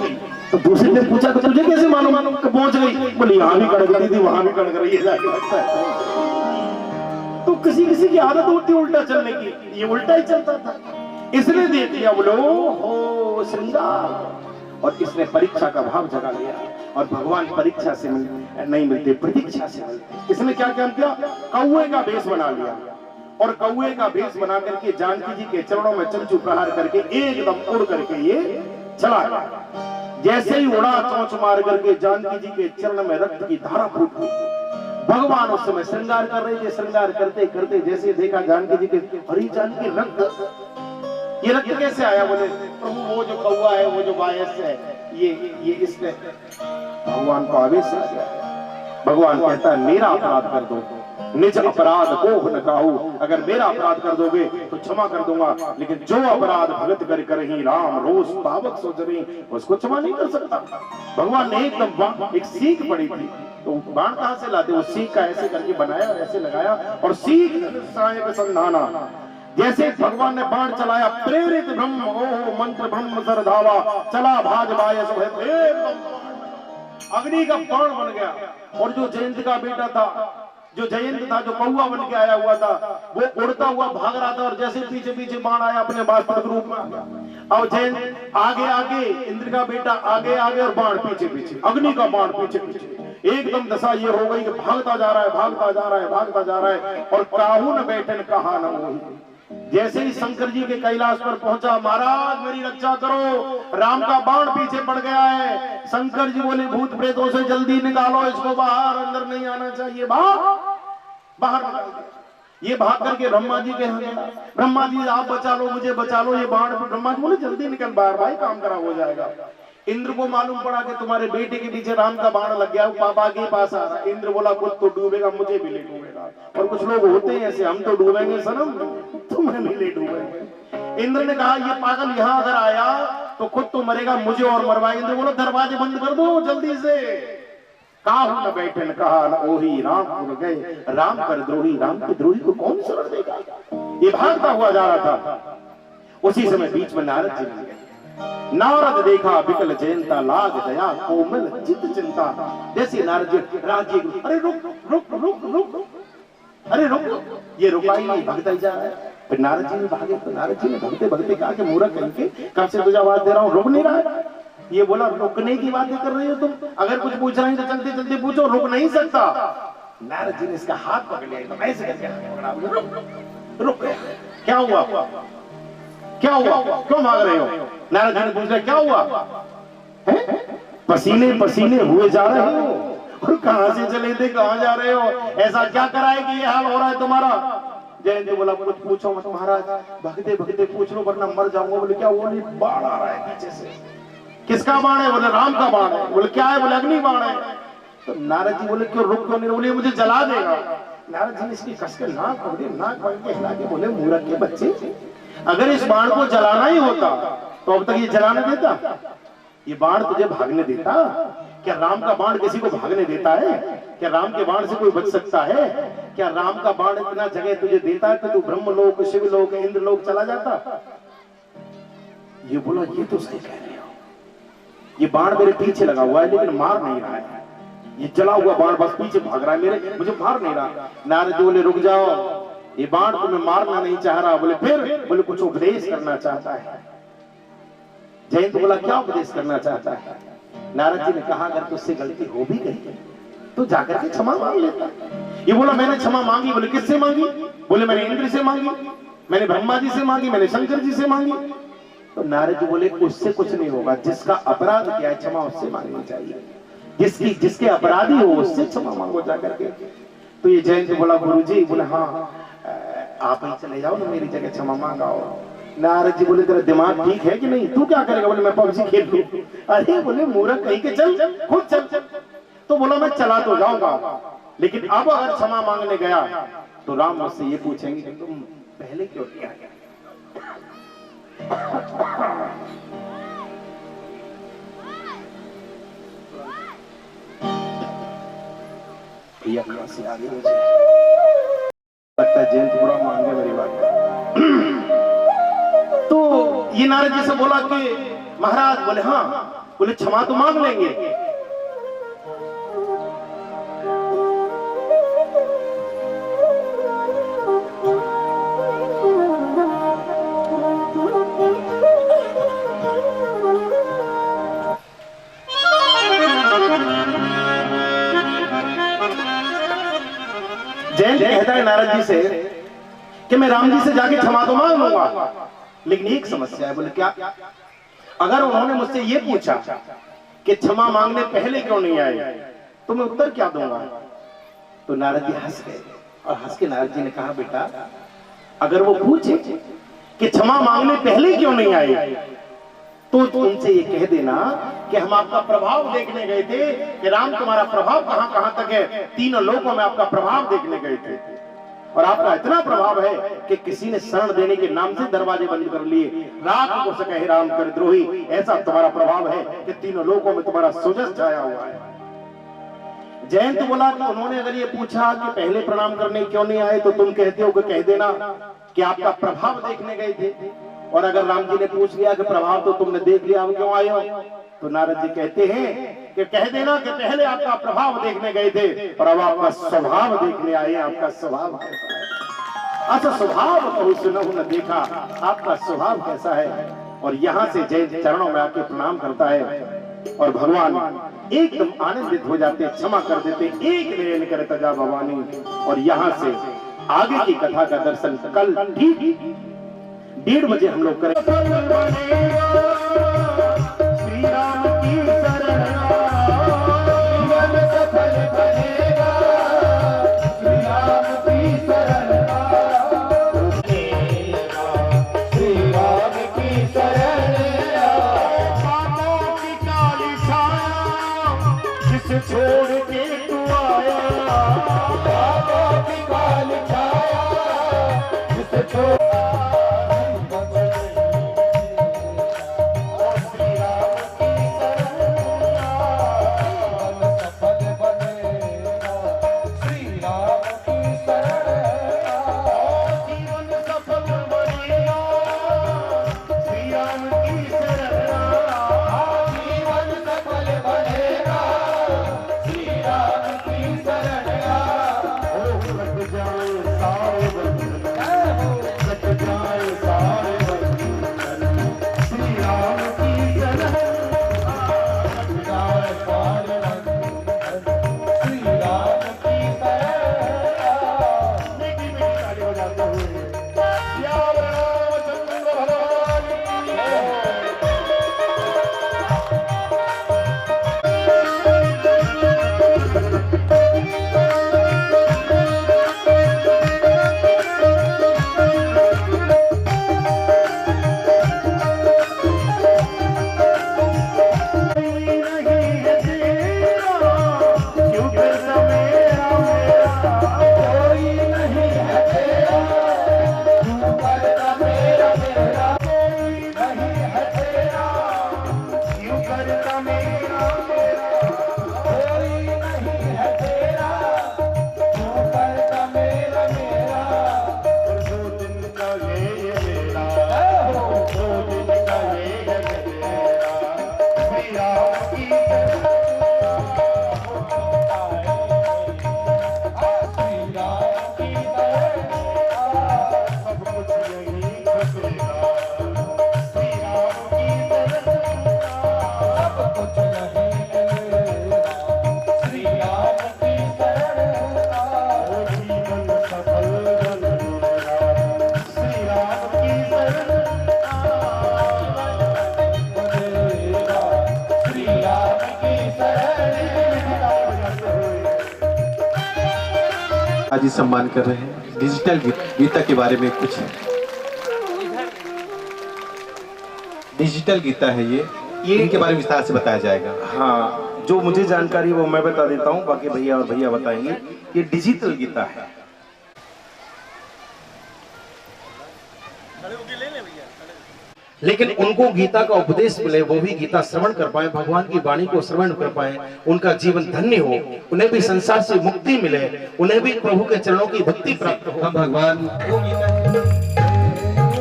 तो दूसरे ने पूछा तो तुझे कैसे मालूम कि पहुंच गई? बोले यहाँ भी कड़क रही थी, वहां भी कड़क रही है, लगता है। तो किसी किसी की आदत होती है उल्टा चलने की, ये उल्टा ही चलता था। इसने देख लिया, बोलो हो श्रृंगार, और इसने परीक्षा का भाव जगा लिया। और भगवान परीक्षा से नहीं मिलते, प्रतीक्षा से मिलते। इसने क्या काम किया? कौए का भेष बना लिया, और कौए का भेष बना करके जानकी जी के चरणों में चंचू प्रहार करके एकदम उड़ करके ये चला गया। जैसे ही उड़ा, चोंच मार करके जानकी जी के चरण में रक्त की धारा फूट गई। भगवान उस समय श्रृंगार कर रहे थे, श्रृंगार करते करते जैसे देखा जानकी जी के, हरी जानकी रक्त, ये रक्त कैसे आया? बोले प्रभु वो जो कौआ है, वो जो बायस है, ये इसने, भगवान को आवेश आ गया। भगवान कहता है मेरा अपराध कर दो, निज अपराध को न काहू, अगर मेरा अपराध कर दोगे तो क्षमा कर दूंगा, लेकिन जो अपराध भगत कर करही राम रोष पावक सोच रही, उसको क्षमा नहीं कर सकता। भगवान ने एकदम एक सीख पड़ी थी, तो बाण कहां से लाते? वो सीख का ऐसे करके बनाया और ऐसे लगाया, और सीख सायक संधाना। जैसे भगवान ने बाण चलाया, प्रेरित ब्रह्म ओह मंत्र ब्रह्म सरधावा, चला भाज बायस अग्नि का बाण बन गया। और जो जयंत का बेटा था, जो जयंत था, जो कौआ बन के आया हुआ था, वो उड़ता हुआ भाग रहा था, और जैसे पीछे पीछे बाण आया अपने वास्तविक रूप में आ गया। और जयंत आगे आगे, इंद्र का बेटा आगे आगे, और बाण पीछे पीछे, अग्नि का बाण पीछे पीछे। एकदम दशा ये हो गई कि भागता जा रहा है, भागता जा रहा है, भागता जा रहा है, और काहू न बैठन कहा न होई। जैसे ही शंकर जी के कैलाश पर पहुंचा, महाराज मेरी रक्षा करो, राम का बाण पीछे पड़ गया है। शंकर जी बोले भूत प्रेतों से जल्दी निकालो इसको बाहर, अंदर नहीं आना चाहिए, बाहर निकाल दो। ये भाग करके ब्रह्मा जी के यहाँ गया, ब्रह्मा जी आप बचा लो, मुझे बचा लो, ये बाण। ब्रह्मा जी बोले जल्दी निकल बाहर, भाई काम खराब हो जाएगा। इंद्र को मालूम पड़ा कि तुम्हारे बेटे के पीछे राम का बाण लग गया, पापा के पास आ रहा। इंद्र बोला खुद तो डूबेगा, मुझे भी ले डूबेगा। और कुछ लोग होते हैं ऐसे, हम तो डूबेंगे सनम, तुम्हें भी ले डूबेंगे। इंद्र ने कहा ये पागल यहाँ अगर आया तो खुद तो मरेगा, मुझे और मरवाएगा। इंद्र बोला दरवाजे बंद कर दो जल्दी से। काहू न बैठे न कहा न ओही, राम उड़ गए राम कर द्रोही, राम के द्रोही को कौन शरण देगा? ये भागता हुआ जा रहा था। उसी समय बीच में नारद जी मिल गए। नारद देखा विकल जयंता, लाग दया कोमल चित चिंता। जैसे नारद जी राज्य, अरे रुक रुक रुक रुक, अरे रुक, ये रुकाई नहीं, भागता ही जा रहा है। फिर नारद जी ने भागे, तो नारद जी ने भगते भगते कहा कि मूर्ख कहीं के, कब से तुझे आवाज दे रहा हूँ, रुक नहीं रहा है। ये बोला रुकने की बातें कर रही हो तुम, अगर कुछ पूछ रहे हैं तो चलते चलते पूछो, रुक नहीं सकता। नारद जी ने इसका हाथ पकड़ लिया, तो ऐसे करके रुक, क्या हुआ, क्या हुआ, क्यों भाग रहे हो? नारद जी ने पूछा क्या हुआ है? पसीने पसीने हुए जा रहे हो, और कहां से चले थे, कहां जा रहे हो? ऐसा क्या करा है कि ये हाल हो रहा है तुम्हारा? जयंत बोला कुछ पूछो मत महाराज, भगते भगते पूछ लो वरना मर जाऊंगा। बोले क्या? वो नहीं, बाण आ रहा है पीछे से। किसका बाण है? बोले राम का बाण है। बोले क्या है? बोले अग्नि बाण है। तो नारद जी बोले क्यों, रुक क्यों नहीं? बोले मुझे जला देगा। नारद जी ने इसकी कस के नाक पकड़े, नाक पकड़ के हिला के बोले मूर्ख के बच्चे, अगर इस बाण को जलाना ही होता तो अब तक ये जलाने देता? ये बाण तुझे भागने देता? क्या राम का बाण किसी को भागने देता है? क्या राम के बाण से कोई बच सकता है? क्या राम का बाण इतना जगह तुझे देता है कि तू ब्रह्मलोक, शिवलोक, इंद्रलोक चला जाता? ये बोला ये तो सही कह रहे हो, ये बाण मेरे पीछे लगा हुआ है लेकिन मार नहीं रहा है, ये जला हुआ बाण बस पीछे भाग रहा है मेरे, मुझे मार नहीं रहा। नारद जी बोले रुक जाओ, ये बाण तुम्हें मारना नहीं चाह रहा। बोले फिर? बोले कुछ उपदेश करना चाहता है। जयंत बोला क्या उपदेश करना चाहता है? नारद जी ने कहा अगर तुझसे गलती हो भी गई तो जाकर के क्षमा मांग लेता। ये बोला मैंने क्षमा मांगी। बोले किससे मांगी? बोले मैंने इंद्र से मांगी, मैंने ब्रह्मा जी से मांगी, मैंने शंकर जी से मांगी। तो नारद जी बोले उससे कुछ नहीं होगा, जिसका अपराध किया है क्षमा उससे मांगनी चाहिए, जिसके अपराधी हो उससे क्षमा मांगो जाकर के। तो ये जयंत बोला गुरुजी, बोले हाँ आप ही चले जाओ ना, मेरी जगह क्षमा मांगाओ। नारद जी बोले तेरा दिमाग ठीक है कि नहीं, तू क्या करेगा? बोले मैं पबजी खेल लूं। अरे बोले मूर्ख कहीं के, चल खुद चल। तो बोला मैं चला तो जाऊंगा, लेकिन अब अगर क्षमा मांगने गया तो राम मुझसे ये पूछेंगे कि तुम पहले क्यों किया? भैया कहाँ से आ गई मुझे लगता है जयंत बुरा मान गया मेरी बात। तो ये नारद जी से बोला कि महाराज, बोले हाँ, बोले क्षमा तो मांग लेंगे। जयंत कहता है नारद जी से कि मैं राम जी से जाके क्षमा तो मांग लूंगा, लेकिन एक समस्या है। बोले क्या? अगर उन्होंने मुझसे ये पूछा कि क्षमा मांगने पहले क्यों नहीं आए, तो मैं उत्तर क्या दूंगा? तो नारद जी हंस गए और हंस के नारद जी ने कहा, बेटा अगर वो पूछे कि क्षमा मांगने पहले क्यों नहीं आए, तो उनसे ये कह देना कि हम आपका प्रभाव देखने गए थे कि राम तुम्हारा प्रभाव कहां कहां तक है, तीनों लोकों में आपका प्रभाव देखने गए थे और आपका इतना प्रभाव है कि किसी ने शरण देने के नाम से दरवाजे बंद कर लिए, रात को सके राम कर द्रोही, ऐसा तुम्हारा प्रभाव है कि तीनों लोकों में तुम्हारा सुजस छाया हुआ है। जयंत बोला कि उन्होंने अगर ये पूछा कि पहले प्रणाम करने क्यों नहीं आए, तो तुम कहते हो कि कह देना कि आपका प्रभाव देखने गए थे, और अगर राम जी ने पूछ लिया कि प्रभाव तो तुमने देख लिया, अब क्यों आए हो, तो नारद जी कहते हैं कि कह देना कि पहले आपका प्रभाव देखने गए थे और अब आपका स्वभाव देखने आए। आपका स्वभाव कैसा है? अच्छा, स्वभाव कहूं सुनहु न देखा, आपका स्वभाव कैसा है? और यहाँ से जय चरणों में आके प्रणाम करता है और भगवान एकदम आनंदित हो जाते, क्षमा कर देते, एक नयन करे तजा भवानी। और यहाँ से आगे की कथा का दर्शन कल ठीक 1:30 बजे हम लोग करें। श्री राम की शरण जीवन सफल बनेगा, श्री राम की शरण, श्री राम की शरण, पापों की काली छाया जिसे छोड़ के तू आया, पापों की काली छाया जिसे छोड़ आज ही सम्मान कर रहे हैं। डिजिटल गीता के बारे में कुछ डिजिटल गीता है ये इनके बारे में विस्तार से बताया जाएगा। हाँ, जो मुझे जानकारी वो मैं बता देता हूँ, बाकी भैया और भैया बताएंगे। ये डिजिटल गीता है। लेकिन उनको गीता का उपदेश मिले, वो भी गीता श्रवण कर पाए, भगवान की वाणी को श्रवण कर पाए, उनका जीवन धन्य हो, उन्हें भी संसार से मुक्ति मिले, उन्हें भी प्रभु के चरणों की भक्ति प्राप्त हो। हम भगवान को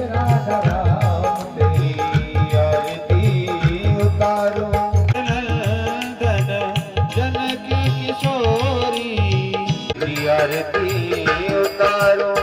राधा राम तेरी आरती उतारो, नंदन जनकी किशोरी तेरी आरती उतारो।